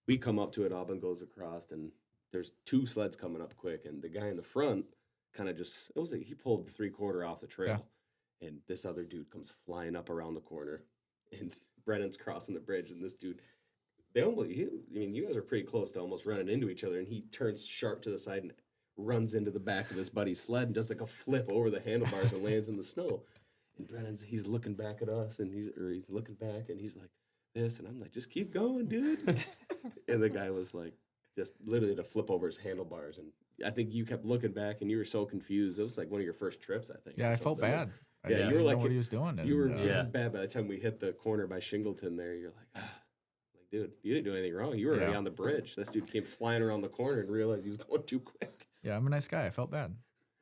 we come up to it, Aubin goes across, and there's 2 sleds coming up quick, and the guy in the front kind of he pulled 3/4 off the trail, and this other dude comes flying up around the corner, and Brennan's crossing the bridge, and this dude, you guys are pretty close to almost running into each other, and he turns sharp to the side and runs into the back of his buddy's sled and does like a flip over the handlebars and lands in the snow. And he's looking back at us, and he's looking back, and he's like this, and I'm like, just keep going, dude. And the guy was like, just literally to flip over his handlebars, and I think you kept looking back, and you were so confused. It was like one of your first trips, I think. Yeah, I felt bad. Yeah, you were like what he was doing. You were bad by the time we hit the corner by Shingleton. There, you're like, dude, you didn't do anything wrong. You were already on the bridge. This dude came flying around the corner and realized he was going too quick. Yeah, I'm a nice guy. I felt bad.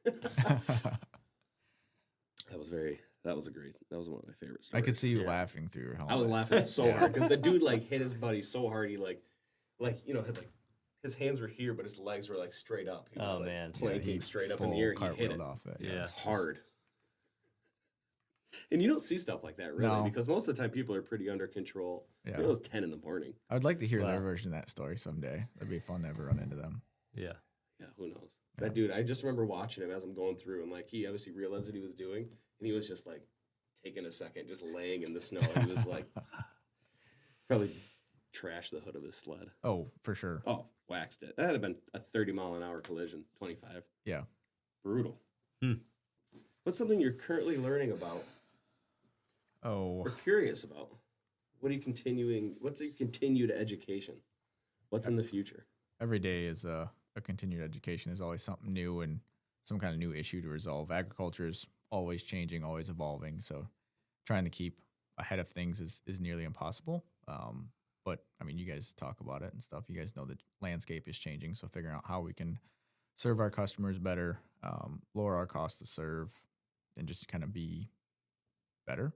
That was one of my favorite stories. I could see you laughing through your helmet. I was laughing so hard because the dude hit his buddy so hard he had his hands were here but his legs were straight up. He was planking straight up in the air. He hit it. Off it. Yeah, it was hard. And you don't see stuff like that really because most of the time people are pretty under control. Yeah, it was 10 in the morning. I'd like to hear their version of that story someday. It'd be fun to ever run into them. Yeah. Yeah, who knows? That dude, I just remember watching him as I'm going through, and he obviously realized what he was doing, and he was just taking a second, just laying in the snow. And he was probably trashed the hood of his sled. Oh, for sure. Oh, waxed it. That had been a 30-mile-an-hour collision, 25. Yeah. Brutal. What's something you're currently learning about? Oh. Or curious about? What's your continued education? What's in the future? Every day is a continued education. There's always something new and some kind of new issue to resolve. Agriculture is always changing, always evolving. So trying to keep ahead of things is nearly impossible. But I mean, you guys talk about it and stuff. You guys know the landscape is changing. So figuring out how we can serve our customers better, lower our cost to serve, and just kind of be better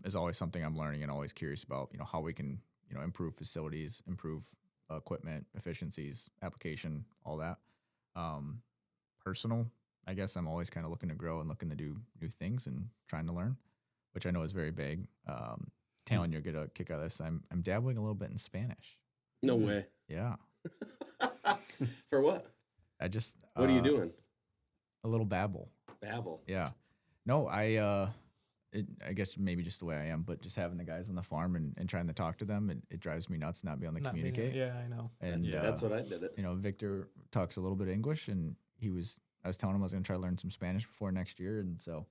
is always something I'm learning and always curious about. How we can improve facilities, improve equipment, efficiencies, application, all that. Personal, I guess I'm always kind of looking to grow and looking to do new things and trying to learn, which I know is very big. Talon, you'll get a kick out of this. I'm dabbling a little bit in Spanish. No way. Yeah. For what? What are you doing? A little babble. Babble. Yeah. No, I guess maybe just the way I am, but just having the guys on the farm and trying to talk to them, it drives me nuts not being able to communicate. Yeah, I know. And that's what I did it. Victor talks a little bit of English, and I was telling him I was going to try to learn some Spanish before next year, and so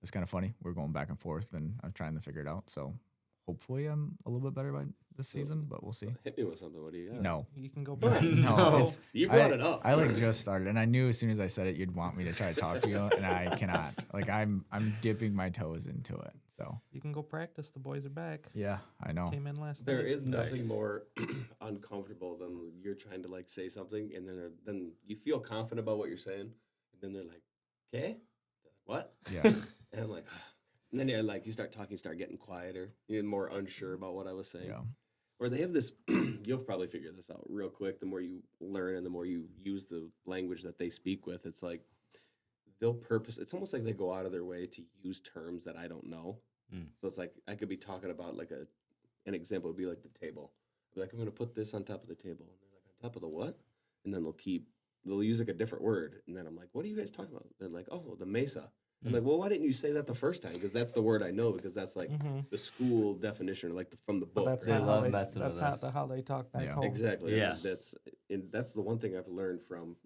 it's kind of funny. We're going back and forth, and I'm trying to figure it out. So hopefully I'm a little bit better by this season, but we'll see. Hit me with something. What do you got? No. You can go back. No. You brought it up. I just started, and I knew as soon as I said it, you'd want me to try to talk to you, and I cannot. I'm dipping my toes into it. So you can go practice. The boys are back. Yeah, I know. Came in last There night. is nothing more uncomfortable than you're trying to say something, and then you feel confident about what you're saying, and then they're like, "Okay, what?" Yeah. And I'm like, And then you start talking, start getting quieter. You're more unsure about what I was saying. Yeah. Or they have this, you'll probably figure this out real quick. The more you learn and the more you use the language that they speak with, it's like it's almost like they go out of their way to use terms that I don't know. So it's like I could be talking about like an example would be like the table. I'd be like, I'm going to put this on top of the table. And they're like, on top of the what? And then they'll use like a different word. And then I'm like, what are you guys talking about? They're like, oh, the mesa. I'm like, well, why didn't you say that the first time? Because that's the word I know, because that's like the school definition, like from the book. But that's right? not love how messing with us. how they talk back Yeah. home. Exactly. Yeah. That's the one thing I've learned from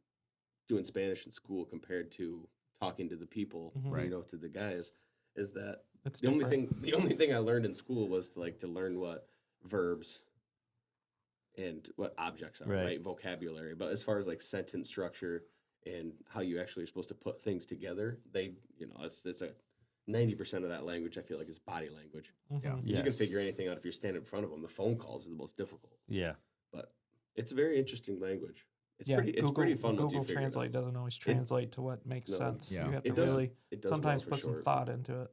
doing Spanish in school compared to talking to the people, Right. to the guys, is that It's the only different. thing I learned in school was to learn what verbs and what objects are, Right. right? Vocabulary. But as far as like sentence structure and how you actually are supposed to put things together, it's a 90% of that language I feel like is body language. Mhm. Yeah. 'Cause you can Yes. figure anything out if you're standing in front of them. The phone calls are the most difficult, Yeah. but it's a very interesting language. It's Yeah, it's pretty fun once you Google figure Translate it out. doesn't always translate to what makes No. sense. Yeah. You have to It does. really It does sometimes well for put some short. thought into it.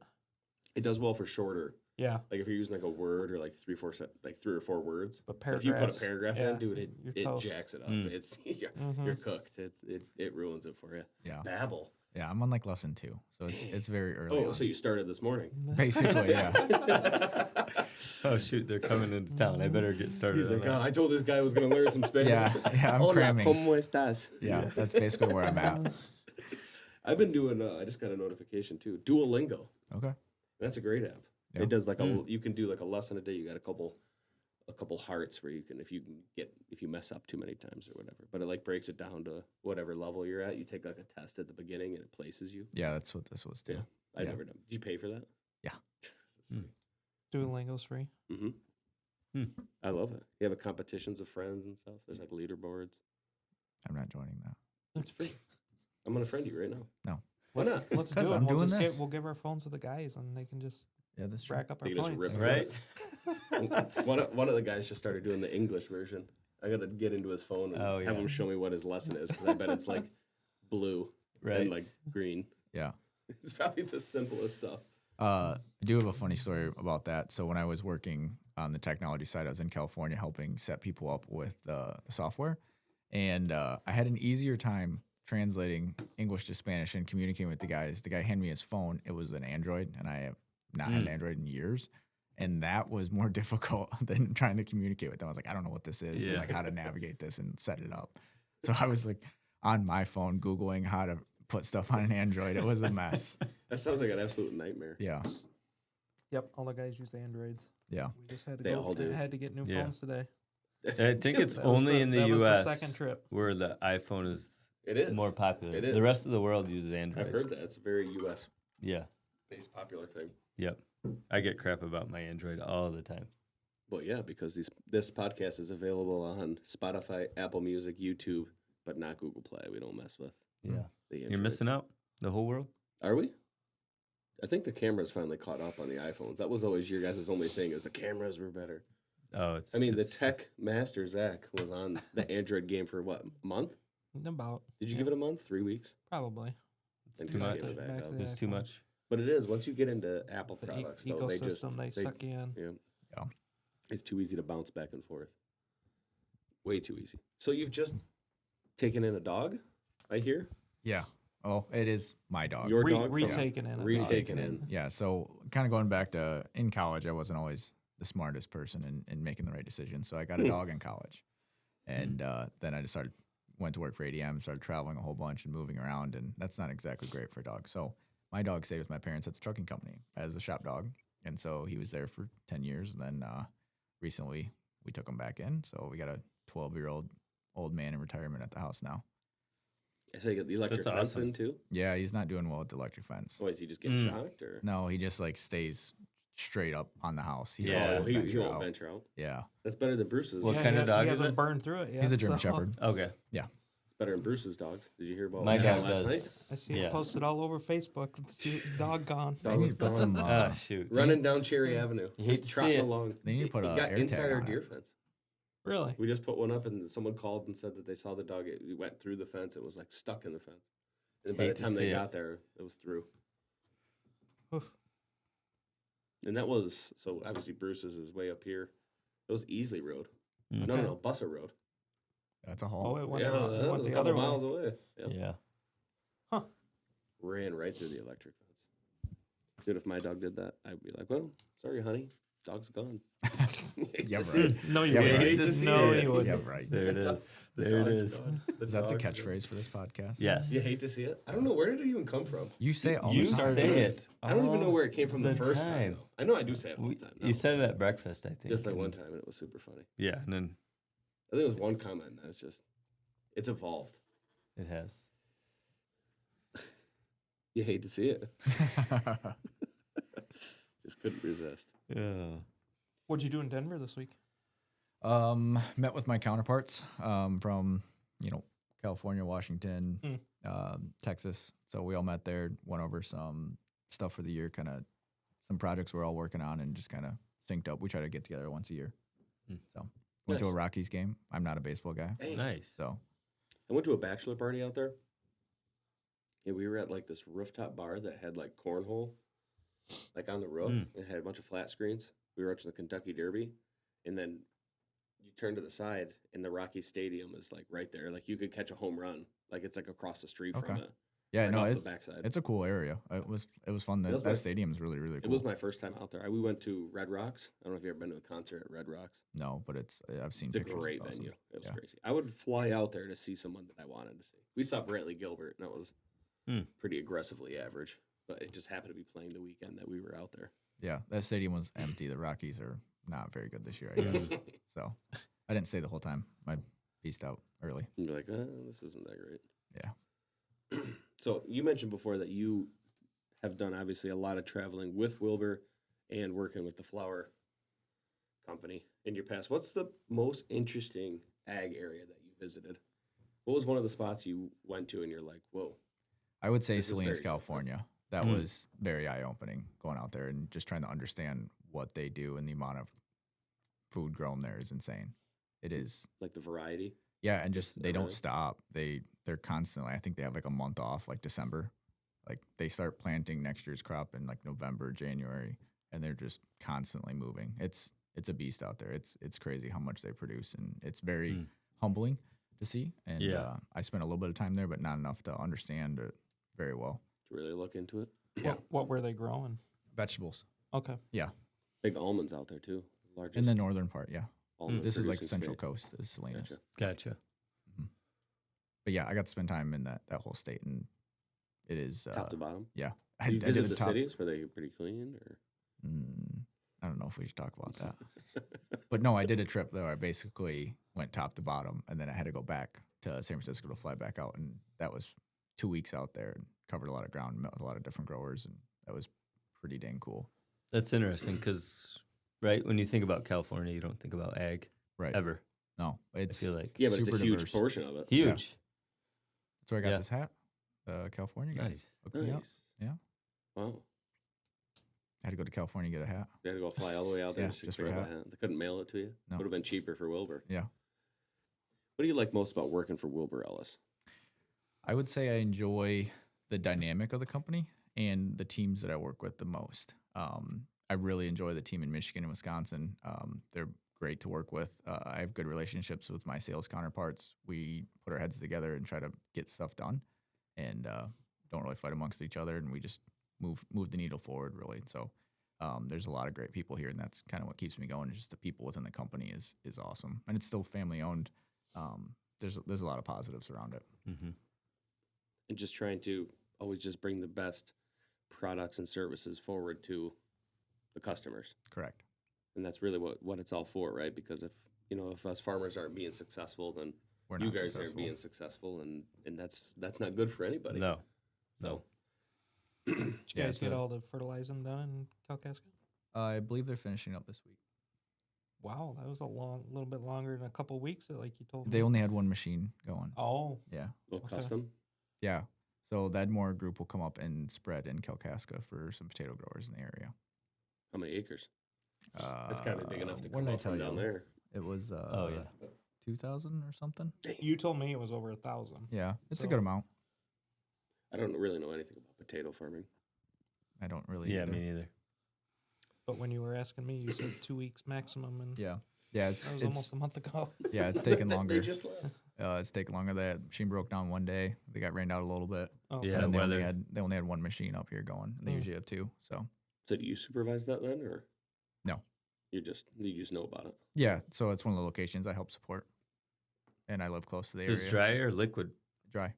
It does well for shorter. Yeah, Like if you're using like a word or like 3 or 4 words. but But if you put a paragraphs, paragraph yeah, in, dude, you're it toast. jacks it up. Mm. It's Mhm. you're cooked. It ruins it for you. Yeah. Babble. Yeah. I'm on like lesson 2. So it's very early. Oh, on. so you started this morning. Basically, yeah. Oh shoot, they're coming into town. I better get started. He's on like, that. oh, I told this guy I was going to learn some Spanish. Yeah, I'm Hola, cramming. ¿cómo estás? Yeah, that's basically where I'm at. I've been doing. I just got a notification too. Duolingo. Okay. That's a great app. Yeah. It does like you can do like a lesson a day. You got a couple hearts where you can if you mess up too many times or whatever. But it like breaks it down to whatever level you're at. You take like a test at the beginning and it places you. Yeah, that's what this was too. Yeah. I've Yeah. never done. Did you pay for that? Yeah. Duolingo's free. Mm-hmm. Hmm. I love it. You have competitions with friends and stuff. There's like leaderboards. I'm not joining that. It's free. I'm gonna friend you right now. No. Why not? Let's do 'Cause it. I'm We'll doing just this. we'll give our phones to the guys, and they can just Yeah, that's true. rack up our They can just points. rip Right? one of the guys just started doing the English version. I gotta get into his phone and Oh, have yeah. him show me what his lesson is because I bet it's like blue Right. and like green. Yeah. It's probably the simplest stuff. I do have a funny story about that. So when I was working on the technology side, I was in California helping set people up with the software, and I had an easier time translating English to Spanish and communicating with the guys. The guy handed me his phone. It was an Android, and I have not had an Android in years. And that was more difficult than trying to communicate with them. I was like, I don't know what this is, and Yeah. like how to navigate this and set it up. So I was like on my phone Googling how to put stuff on an Android. It was a mess. That sounds like an absolute nightmare. Yeah. Yep, all the guys use Androids. Yeah. We just had to They all do. had to get new Yeah. phones today. I think it's That was only in the that was U.S. the second trip. where the iPhone is It is more popular. It The is. rest of the world uses Android. I've heard that. It's a very U.S. Yeah. based popular thing. Yep. I get crap about my Android all the time. Well, yeah, because this podcast is available on Spotify, Apple Music, YouTube, but not Google Play. We don't mess with Yeah. the You're missing out. The whole world. Are we? I think the cameras finally caught up on the iPhones. That was always your guys' only thing, is the cameras were better. Oh, it's. I mean, the it's- tech master, Zach, was on the Android game for what, a month? About Did you give it a month? 3 weeks? probably. It's And too just much. gave it back up. to It's too iPhone. much. But it is, once you get into Apple The products, though, they just, ecosystem, they suck you in. yeah. Yeah. It's too easy to bounce back and forth. Way too easy. So you've just taken in a dog, I hear? Yeah. Oh, it is my dog. Your dog? from- Retaken in. Retaken in. Yeah, so kind of going back to in college, I wasn't always the smartest person in making the right decisions. So I got a dog in college, and then I just went to work for ADM, started traveling a whole bunch and moving around, and that's not exactly great for a dog. So my dog stayed with my parents at the trucking company as a shop dog, and so he was there for 10 years. And then recently we took him back in, so we got a 12-year-old old man in retirement at the house now. So you got the electric That's fence awesome. in too? Yeah, he's not doing well with the electric fence. Why, is he just getting shocked? Or? No, he just like stays straight up on the house. He Yeah. doesn't Oh, he venture won't out. venture out. Yeah, That's better than Bruce's. What kind of dog he is hasn't it? burned through it yet. he's a German so- Shepherd. Okay. It's better than Bruce's dogs. Did you hear about My what dog happened last night? does. I see yeah. it posted all over Facebook. Dog gone. Dog was put gone. some, Ah, shoot. Running down Cherry Avenue. You hate Just to see trotting it. along. They need to put He a got air inside tag our on it. deer fence. Really? We just put one up, and someone called and said that they saw the dog. It went through the fence. It was like stuck in the fence. And by Hate the to time they see it. got there, it was through. Oof. And that was, so obviously Bruce's is way up here. It was Easley Road. Mm. No, Busser Road. That's a Oh, haul. it went, Yeah, it that went was a the couple other miles way. away. Yep. Yeah. Ran right through the electric fence. Dude, if my dog did that, I'd be like, well, sorry, honey. Dog's gone. Hate Yeah, to see right. it. No, you Yeah, wouldn't. right. Hate to see No, it. you wouldn't. Yeah, right. There it The is. dog- There it dog's is. gone. Is that the dog's gone. catchphrase for this podcast? Yes. You hate to see it? I don't know. Where did it even come from? You say it all You the time. say it. I don't even know all where it came from the first time. time. though. I know I do say it all the time. You now. said it at breakfast, I think. Just like and- one time, and it was super funny. Yeah, and then I think it was one comment that's just, it's evolved. it has. You hate to see it. Just couldn't resist. Yeah. What'd you do in Denver this week? Met with my counterparts from, California, Washington, Texas. So we all met there, went over some stuff for the year, kind of some projects we're all working on, and just kind of synced up. We try to get together once a year. So went to a Nice. Rockies game. I'm not a baseball guy, Dang. Nice. so I went to a bachelor party out there. And we were at like this rooftop bar that had like cornhole, like on the roof. It had a bunch of flat screens. We were watching the Kentucky Derby, and then you turn to the side, and the Rocky Stadium is like right there. Like you could catch a home run. Like it's like across the street from Okay. it. yeah, right no, off it's, the backside. it's a cool area. It was fun. That was That my- stadium is really really It cool. was my first time out there. We went to Red Rocks. I don't know if you've ever been to a concert at Red Rocks. No, but I've seen It's a pictures. great It's awesome. venue. It was Yeah. crazy. I would fly out there to see someone that I wanted to see. We saw Brantley Gilbert, and that was pretty aggressively average. But it just happened to be playing the weekend that we were out there. Yeah, that stadium was empty. The Rockies are not very good this year, I guess. So I didn't stay the whole time. I pieced out early. And you're like, this isn't that great. Yeah. So you mentioned before that you have done obviously a lot of traveling with Wilbur and working with the flower company in your past. What's the most interesting ag area that you visited? What was one of the spots you went to and you're like, whoa? I would say This is Salinas, very different. California. That was very eye opening going out there and just trying to understand what they do, and the amount of food grown there is insane. It is. Like the variety? Yeah, and just they Really? don't stop. They're constantly. I think they have like a month off, like December. Like they start planting next year's crop in like November, January, and they're just constantly moving. It's a beast out there. It's crazy how much they produce, and it's very humbling to see. And Yeah. I spent a little bit of time there, but not enough to understand it very well. To really look into it? What were they growing? Vegetables, Okay. yeah, Big almonds out there too. Largest in the northern part, yeah. almond This is like producing Central state. Coast is Salinas. Gotcha. Gotcha. But yeah, I got to spend time in that whole state, and it is Top to bottom. yeah. Did you I visit did the top- cities? Were they pretty clean? Or I don't know if we should talk about that. But no, I did a trip where I basically went top to bottom, and then I had to go back to San Francisco to fly back out, and that was 2 weeks out there and covered a lot of ground, met with a lot of different growers, and that was pretty dang cool. That's interesting because, right, when you think about California, you don't think about ag Right? ever. No, it's I feel like yeah, but it's super a huge diverse. portion of it. huge. That's where I got Yeah. this hat. California guy. Nice. Hooked me up. Nice. Yeah. Wow. I had to go to California to get a hat. You had to go fly all the way out there Yeah, just to just pick for a up a hat. They couldn't mail it to you. No. Would have been cheaper for Wilbur. Yeah. What do you like most about working for Wilbur-Ellis? I would say I enjoy the dynamic of the company and the teams that I work with the most. I really enjoy the team in Michigan and Wisconsin. They're great to work with. I have good relationships with my sales counterparts. We put our heads together and try to get stuff done, and don't really fight amongst each other. And we just move the needle forward, really. So there's a lot of great people here, and that's kind of what keeps me going. Just the people within the company is awesome, and it's still family owned. There's a lot of positives around it. Mm-hmm. And just trying to always just bring the best products and services forward to the customers. Correct. And that's really what it's all for, right? Because if us farmers aren't being successful, then We're you not guys aren't successful. being successful, and that's not good for anybody. No. So Did you Yeah, guys it's get a- all the fertilizing done in Kalkaska? I believe they're finishing up this week. Wow, that was a little bit longer than a couple weeks, like you told me. They only had one machine going. Oh, Yeah. with Okay. custom. Yeah. So that more group will come up and spread in Kalkaska for some potato growers in the area. How many acres? That's gotta be big enough to what come did I up from tell down you? there. It was Oh, yeah. 2,000 or something. you told me it was over 1,000. Yeah, it's a So- good amount. I don't really know anything about potato farming. I don't really. Yeah, either. me neither. But when you were asking me, you said 2 weeks maximum, and Yeah, that was almost a month ago. yeah, it's taken They longer. just left. It's taken longer. That machine broke down one day. They got rained out a little bit. Oh, Yeah, And then weather. they only had one machine up here going. And they Mm. usually have two. So So do you supervise that then, or no. you just know about it? Yeah, so it's one of the locations I help support. And I live close to the area. Is dry or liquid? Dry.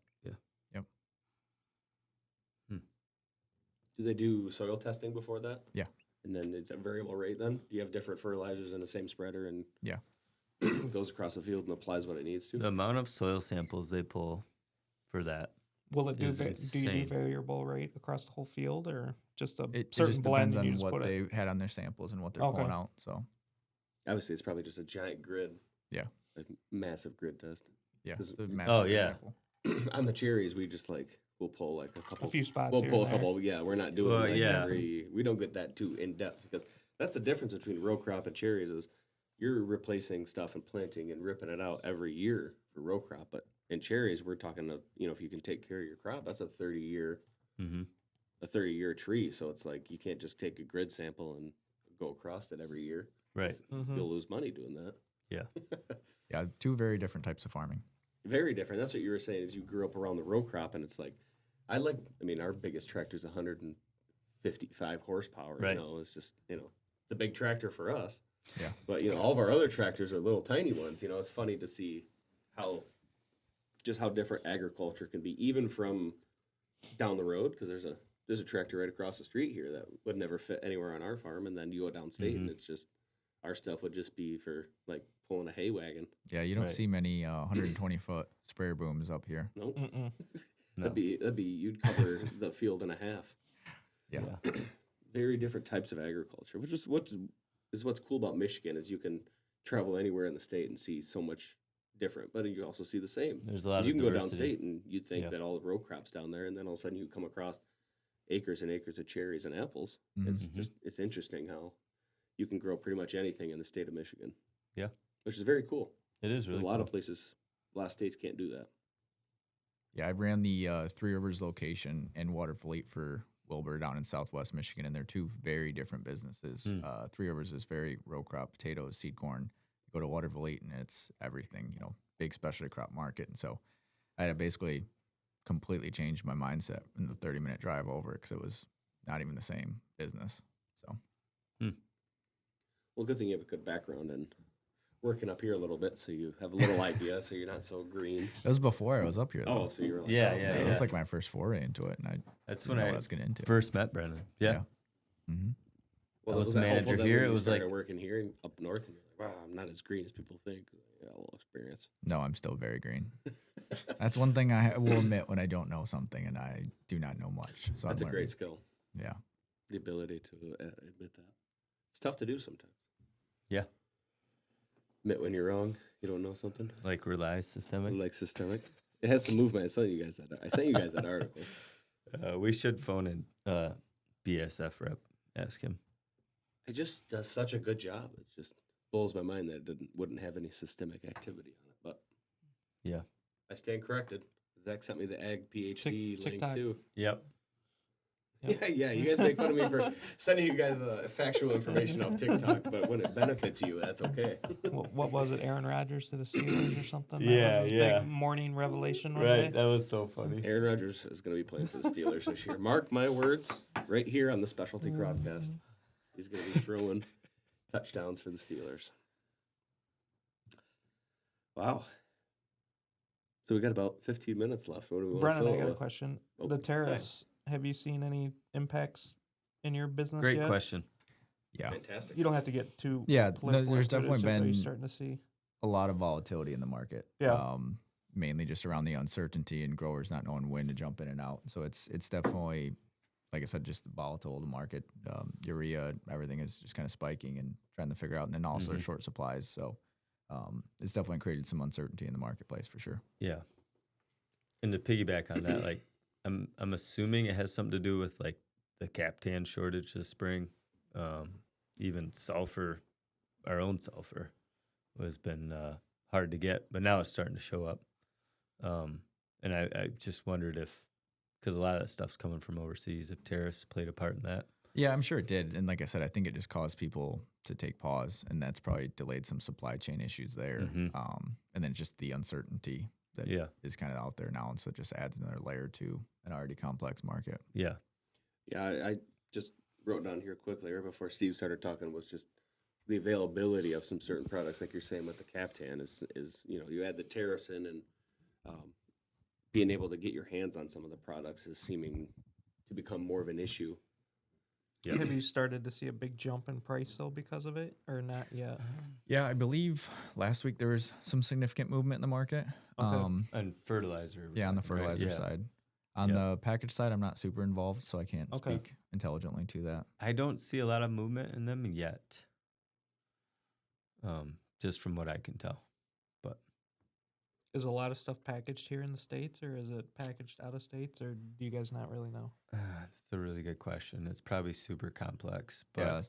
Do they do soil testing before that? Yeah. And then it's a variable rate then? Do you have different fertilizers in the same spreader and Yeah. goes across the field and applies what it needs to? The amount of soil samples they pull for that. will it do? Is Do you do insane. variable rate across the whole field, or just a It certain just blend? depends and you on just what put they it? had on their samples and what they're Okay. pulling out. So Obviously, it's probably just a giant grid. Yeah. A massive grid test. yeah, Is it's a it- massive yeah. sample. On the cherries, we just we'll pull like a couple. A few spots. We'll here pull a and there. couple. Yeah, we're not doing Well, yeah. we don't get that too in depth because that's the difference between row crop and cherries is you're replacing stuff and planting and ripping it out every year for row crop, but in cherries we're talking if you can take care of your crop, that's a 30-year Mm-hmm. a 30-year tree. So it's like you can't just take a grid sample and go across it every year. Right. Mhm. You'll lose money doing that. Yeah, two very different types of farming. Very different. That's what you were saying. Is you grew up around the row crop, and it's like, our biggest tractor is 155 horsepower. Right. It's just it's a big tractor for us. Yeah. But all of our other tractors are little tiny ones. It's funny to see how different agriculture can be, even from down the road. Because there's a tractor right across the street here that would never fit anywhere on our farm, and then you go downstate, and it's just our stuff would just be for like pulling a hay wagon. Yeah, you don't Right. see many 120-foot sprayer booms up here. Nope. Mm-mm. No. That'd be you'd cover the field and a half. Yeah. Very different types of agriculture, which is what's cool about Michigan is you can travel anywhere in the state and see so much different, but you also see the same. There's a lot 'Cause of you can go diversity. downstate and you'd think Yeah. that all the row crops down there, and then all of a sudden you come across acres and acres of cherries and apples. Mhm. It's interesting how you can grow pretty much anything in the state of Michigan. Yeah. Which is very cool. It is There's really a lot of cool. places, a lot of states can't do that. Yeah, I ran the Three Rivers location and water fleet for Wilbur down in Southwest Michigan, and they're two very different businesses. Three Rivers is very row crop, potatoes, seed corn. You go to water fleet and it's everything, big specialty crop market. And so I had to basically completely change my mindset in the 30-minute drive over because it was not even the same business. So Well, good thing you have a good background in working up here a little bit, so you have a little idea, so you're not so green. it was before I was up here, though. Oh, so you're like, Yeah, oh, yeah, man. It was like my first foray into it, and I That's didn't when know I what I was getting into. first met Brennan. Yeah. Mm-hmm. Well, I was was the that helpful manager then here, when it you was started like- working here and up north, and you're like, wow, I'm not as green as people think. I got a little experience. No, I'm still very green. That's one thing will admit when I don't know something, and I do not know much. So That's I'm a great learning. skill, Yeah. the ability to admit that. It's tough to do sometimes. Yeah. Admit when you're wrong, you don't know something. Like rely systemic. Like systemic. It has some movement. I sent you guys that article. We should phone in BSF rep. Ask him. It just does such a good job. It just blows my mind that it wouldn't have any systemic activity on it. But Yeah. I stand corrected. Zach sent me the ag PhD link TikTok. too. Yep. Yep. Yeah. You guys make fun of me for sending you guys factual information off TikTok, but when it benefits you, that's okay. What was it? Aaron Rodgers to the Steelers or something? That Yeah, was his yeah. Big morning revelation one Right. day. That was so funny. Aaron Rodgers is going to be playing for the Steelers this year. Mark my words, right here on the Specialty Cropcast. He's going to be throwing touchdowns for the Steelers. Wow. So we got about 15 minutes left. What do we want to Brennan, fill I it got a with? question. Oh, The tariffs. Have you seen any impacts in your business Great yet? question. Yeah. Fantastic. You don't have to get too Yeah, political there's into it, definitely it's just that you're been starting to see. a lot of volatility in the market. Yeah. Mainly just around the uncertainty and growers not knowing when to jump in and out. So it's definitely, like I said, just volatile, the market. Urea, everything is just kind of spiking and trying to figure out. And then also there's short supplies. So it's definitely created some uncertainty in the marketplace for sure. Yeah. And to piggyback on that, like I'm assuming it has something to do with like the captan shortage this spring. Even sulfur, our own sulfur, has been hard to get, but now it's starting to show up. And I just wondered if, because a lot of that stuff's coming from overseas, if tariffs played a part in that. Yeah, I'm sure it did. And like I said, I think it just caused people to take pause, and that's probably delayed some supply chain issues there. Mhm. And then just the uncertainty that Yeah. is kind of out there now. And so it just adds another layer to an already complex market. Yeah. Yeah, I just wrote down here quickly right before Steve started talking was just the availability of some certain products, like you're saying with the Captan, is you add the tariffs in, and being able to get your hands on some of the products is seeming to become more of an issue. Yep. Have you started to see a big jump in price though because of it, or not yet? Yeah, I believe last week there was some significant movement in the market. Okay. And fertilizer. Yeah, on the right? fertilizer Yeah. side. On the package side, I'm not super involved, so I can't Okay. speak intelligently to that. I don't see a lot of movement in them yet. Just from what I can tell. But Is a lot of stuff packaged here in the States, or is it packaged out of states, or do you guys not really know? that's a really good question. It's probably super complex. But Yeah,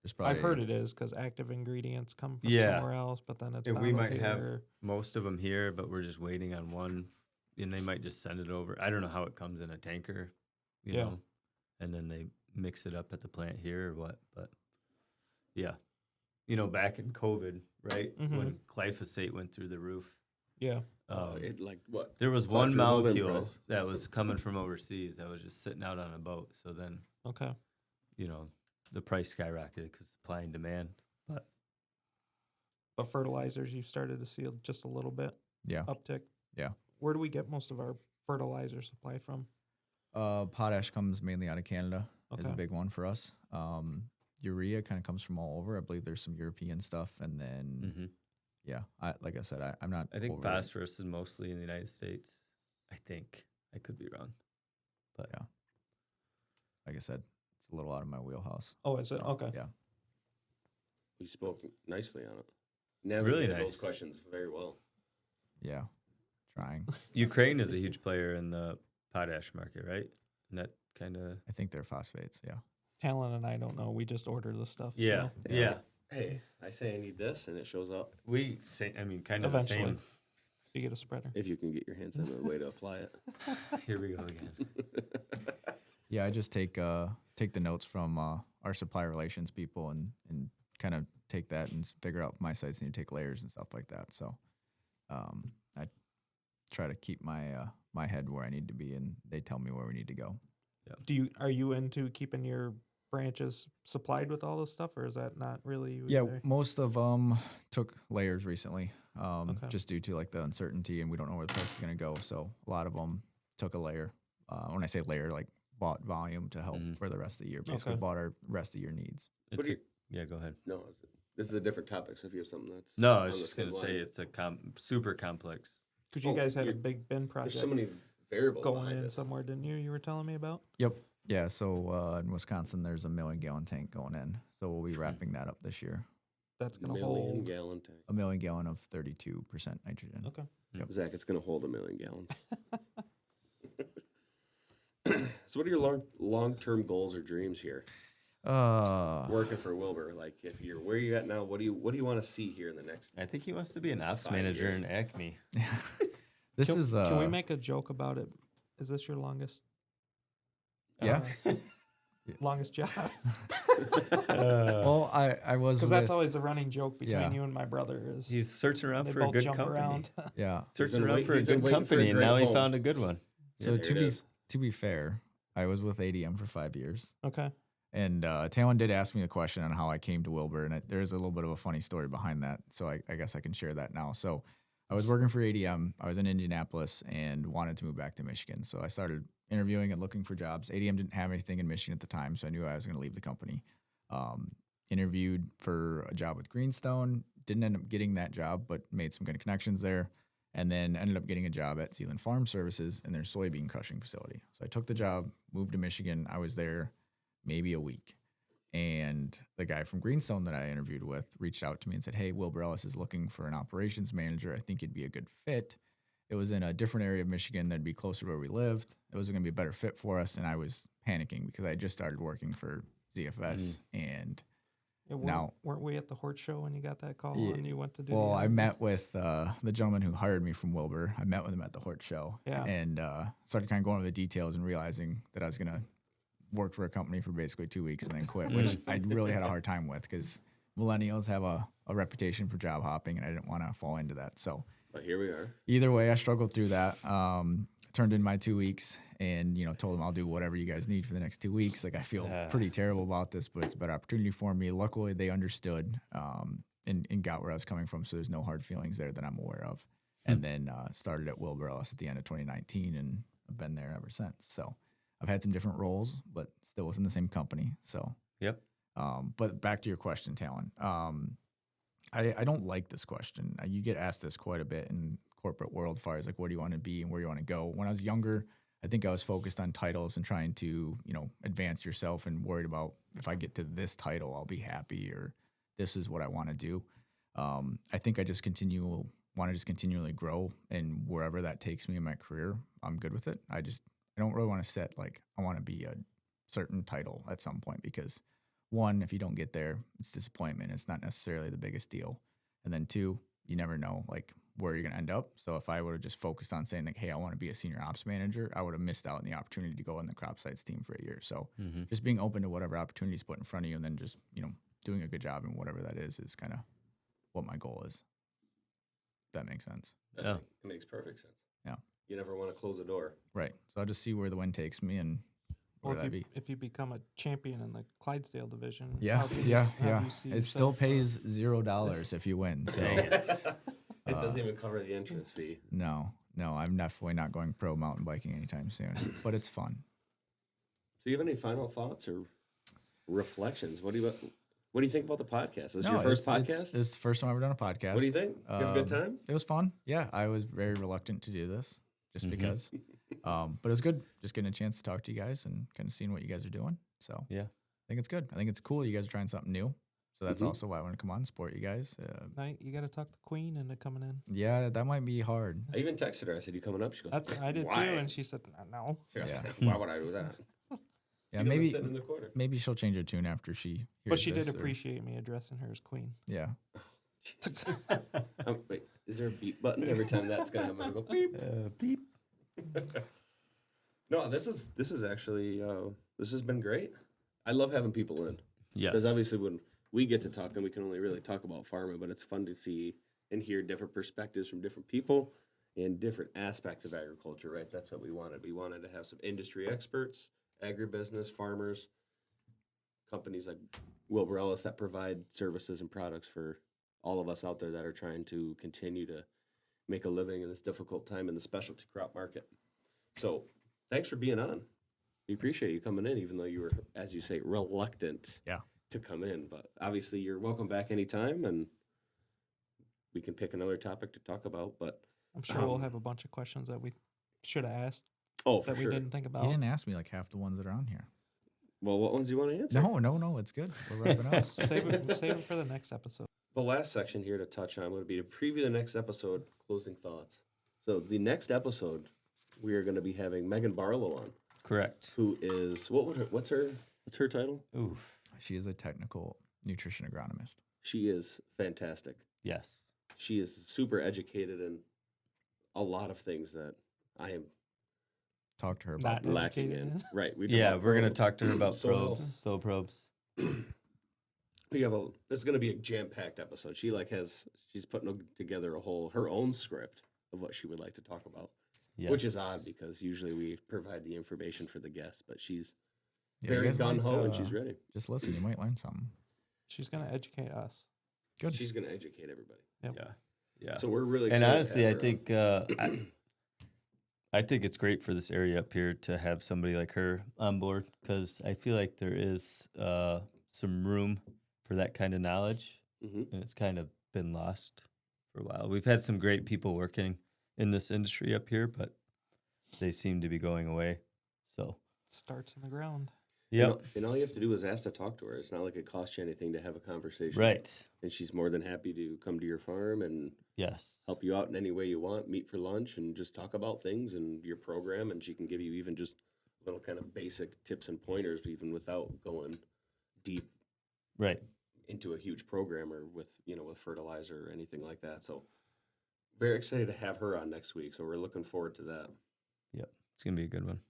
there's probably I've heard it is because active ingredients come from Yeah. somewhere else, but then it's we bottled might have here. most of them here, but we're just waiting on one, and they might just send it over. I don't know how it comes in a tanker, you Yeah. know, and then they mix it up at the plant here or what. But yeah, back in COVID, right, when glyphosate went through the roof, Yeah. It like what? there was one quadrupled in molecule price. that was coming from overseas that was just sitting out on a boat. So then, Okay. the price skyrocketed because supply and demand. But But fertilizers, you've started to see just a little bit yeah. uptick. Yeah. Where do we get most of our fertilizer supply from? Potash comes mainly out of Canada is a Okay. big one for us. Urea kind of comes from all over. I believe there's some European stuff, and then like I said, I'm not. I think over it. phosphorus is mostly in the United States. I think I could be wrong, but Yeah. Like I said, it's a little out of my wheelhouse. Oh, is it? So, Okay. Yeah. You spoke nicely on it. Navigated Really those nice. questions very well. Yeah. Trying. Ukraine is a huge player in the potash market, right? And that kind of I think they're phosphates. Yeah. Talon and I don't know. We just order the stuff. yeah. so Hey, I say I need this, and it shows up. We say, kind of Eventually. the same. you get a spreader. If you can get your hands on the way to apply it. Here we go again. Yeah. I just take the notes from our supply relations people and kind of take that and figure out my sites need to take layers and stuff like that. So I try to keep my head where I need to be, and they tell me where we need to go. Are you into keeping your branches supplied with all this stuff, or is that not really? you Yeah, say? most of them took layers recently, Okay. just due to like the uncertainty, and we don't know where the price is going to go. So a lot of them took a layer. When I say layer, like bought volume to help for the rest of the year. Basically, Okay. bought our rest of your needs. What do you- Yeah, go ahead. No, this is a different topic. So if you have something that's No, I on was the just same going to say line. it's a super complex. Because you Oh, guys had a you're- big bin project there's so many variables going behind in it. somewhere, didn't you? You were telling me about. Yep. Yeah. So in Wisconsin, there's a 1 million gallon tank going in. So we'll be wrapping that up this year. That's going to million hold. gallon tank. 1 million gallon of 32% nitrogen. Okay. Zach, it's going to hold 1 million gallons. So, what are your long-term goals or dreams here? Working for Wilbur, like if you're where you at now, what do you want to see here in the next? I think he wants to be an ops 5 manager years. in Acme. This Can, is can we make a joke about it? Is this your longest? yeah. Longest job? Well, I was Because that's with- always the running joke between Yeah. you and my brother is He's searching around they for a both good jump company. around. yeah. Searching been around wait- for a he's been good waiting for a company, and great now he home. found a good one. So there it is. to be fair, I was with ADM for 5 years. Okay. And Talon did ask me a question on how I came to Wilbur, and there's a little bit of a funny story behind that. So I guess I can share that now. So I was working for ADM. I was in Indianapolis and wanted to move back to Michigan. So I started interviewing and looking for jobs. ADM didn't have anything in Michigan at the time, so I knew I was going to leave the company. Interviewed for a job with Greenstone. Didn't end up getting that job, but made some good connections there. And then ended up getting a job at Zealand Farm Services in their soybean crushing facility. So I took the job, moved to Michigan. I was there maybe a week. And the guy from Greenstone that I interviewed with reached out to me and said, "Hey, Wilbur-Ellis is looking for an operations manager. I think it'd be a good fit." It was in a different area of Michigan that'd be closer to where we lived. It was going to be a better fit for us. And I was panicking because I had just started working for ZFS. And Yeah, Now- weren't we at the Hort show when you got that call Yeah, and you went to do? well, the I interview? met with the gentleman who hired me from Wilbur. I met with him at the Hort show. Yeah. And started kind of going over the details and realizing that I was going to worked for a company for basically 2 weeks and then quit, which I really had a hard time with because millennials have a reputation for job hopping, and I didn't want to fall into that. So But here we are. either way, I struggled through that. Turned in my 2 weeks and, told them I'll do whatever you guys need for the next 2 weeks. Like, I feel pretty terrible about this, but it's a better opportunity for me. Luckily, they understood and got where I was coming from, so there's no hard feelings there that I'm aware of. And then started at Wilbur-Ellis at the end of 2019, and I've been there ever since. So I've had some different roles, but still was in the same company. So, Yep. but back to your question, Talon. I don't like this question. You get asked this quite a bit in corporate world, as far as like, what do you want to be and where you want to go? When I was younger, I think I was focused on titles and trying to, advance yourself and worried about if I get to this title, I'll be happy, or this is what I want to do. I think I just want to just continually grow, and wherever that takes me in my career, I'm good with it. I don't really want to set like, I want to be a certain title at some point, because one, if you don't get there, it's disappointment. It's not necessarily the biggest deal. And then two, you never know like where you're going to end up. So if I would have just focused on saying like, hey, I want to be a senior ops manager, I would have missed out on the opportunity to go on the crop sites team for a year. So just being open to whatever opportunities put in front of you, and then just, doing a good job in whatever that is kind of what my goal is. If that makes sense. Yeah. It makes perfect sense. Yeah. You never want to close a door. Right. So I'll just see where the wind takes me and where Or that be. if you become a champion in the Clydesdale division. Yeah, how do you- yeah, how yeah. do you see It still yourself, pays $0 if you win. So It doesn't even cover the entrance fee. no, I'm definitely not going pro mountain biking anytime soon. But it's fun. So you have any final thoughts or reflections? What do you think about the podcast? Is this No, your first it's- podcast? It's the first time I've ever done a podcast. What do you think? You have a good time? It was fun. Yeah, I was very reluctant to do this just because. But it was good just getting a chance to talk to you guys and kind of seeing what you guys are doing. So Yeah. I think it's good. I think it's cool. You guys are trying something new. So that's also why I want to come on and support you guys. Night, you got to talk the queen into coming in. Yeah, that might be hard. I even texted her. I said, "You coming up?" She goes, I did "Why?" too, and she said no. Yeah. Why would I do that? Yeah, She maybe sitting in the corner. maybe she'll change her tune after she hears But she this, did or- appreciate me addressing her as queen. Yeah. Wait, is there a beep button every time that's gonna happen? I go beep. Beep. No, this is actually this has been great. I love having people in. Yes. Because obviously when we get to talk, and we can only really talk about farming, but it's fun to see and hear different perspectives from different people and different aspects of agriculture, right? That's what we wanted. We wanted to have some industry experts, agribusiness, farmers, companies like Wilbur-Ellis that provide services and products for all of us out there that are trying to continue to make a living in this difficult time in the specialty crop market. So thanks for being on. We appreciate you coming in, even though you were, as you say, reluctant to come in. But obviously, you're welcome back anytime, and we can pick another topic to talk about. But I'm sure we'll have a bunch of questions that we should have asked oh, for that sure. we didn't think He about. didn't ask me like half the ones that are on here. Well, what ones do you want to answer? No, it's good. We're wrapping up. Save it for the next episode. The last section here to touch on would be to preview the next episode, closing thoughts. So the next episode, we are going to be having Megan Barlow on, Correct. who is what's her title? Oof. She is a technical nutrition agronomist. She is fantastic. Yes. She is super educated in a lot of things that I am Talk to her about Not that. lacking educated in. in. Right. We Yeah, talk we're gonna probes, talk to her about soil. soil probes. We have this is going to be a jam-packed episode. She's putting together her own script of what she would like to talk about, Yes. which is odd because usually we provide the information for the guests, but she's Yeah, you very guys might, gung-ho and she's ready. Just listen. You might learn something. She's going to educate us. Good. She's going to educate everybody. Yep. Yeah. Yeah. So we're really And excited honestly, to I have her on. think I think it's great for this area up here to have somebody like her on board, because I feel like there is some room for that kind of knowledge, Mhm. and it's kind of been lost for a while. We've had some great people working in this industry up here, but they seem to be going away. So, Starts in the ground. yep, And all you have to do is ask to talk to her. It's not like it costs you anything to have a conversation. right, And she's more than happy to come to your farm and yes, help you out in any way you want, meet for lunch and just talk about things and your program. And she can give you even just little kind of basic tips and pointers, even without going deep right. into a huge program or with fertilizer or anything like that. So very excited to have her on next week. So we're looking forward to that. Yep, it's gonna be a good one.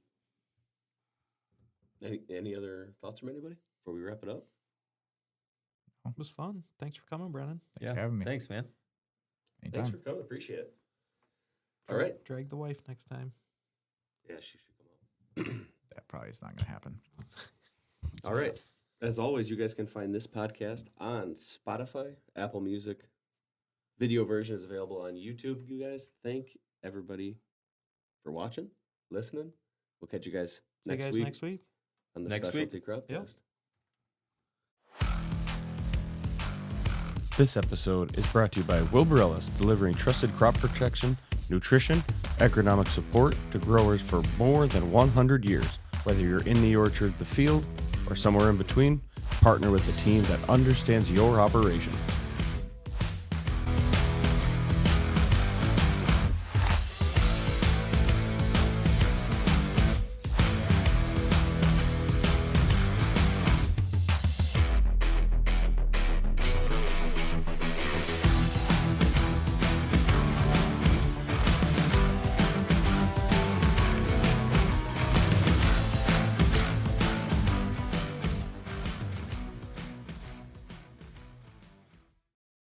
Any other thoughts from anybody before we wrap it up? It was fun. Thanks for coming, Brennan. Thanks for having me. Thanks, man. Anytime. Thanks for coming. Appreciate it. All right. Drag the wife next time. Yeah, she should come up. That probably is not going to happen. All right. As always, you guys can find this podcast on Spotify, Apple Music. Video version is available on YouTube. You guys, thank everybody for watching, listening. We'll catch you guys See you guys next week. on the Next week. Specialty Cropcast. Yep. This episode is brought to you by Wilbur-Ellis, delivering trusted crop protection, nutrition, agronomic support to growers for more than 100 years. Whether you're in the orchard, the field, or somewhere in between, partner with a team that understands your operation.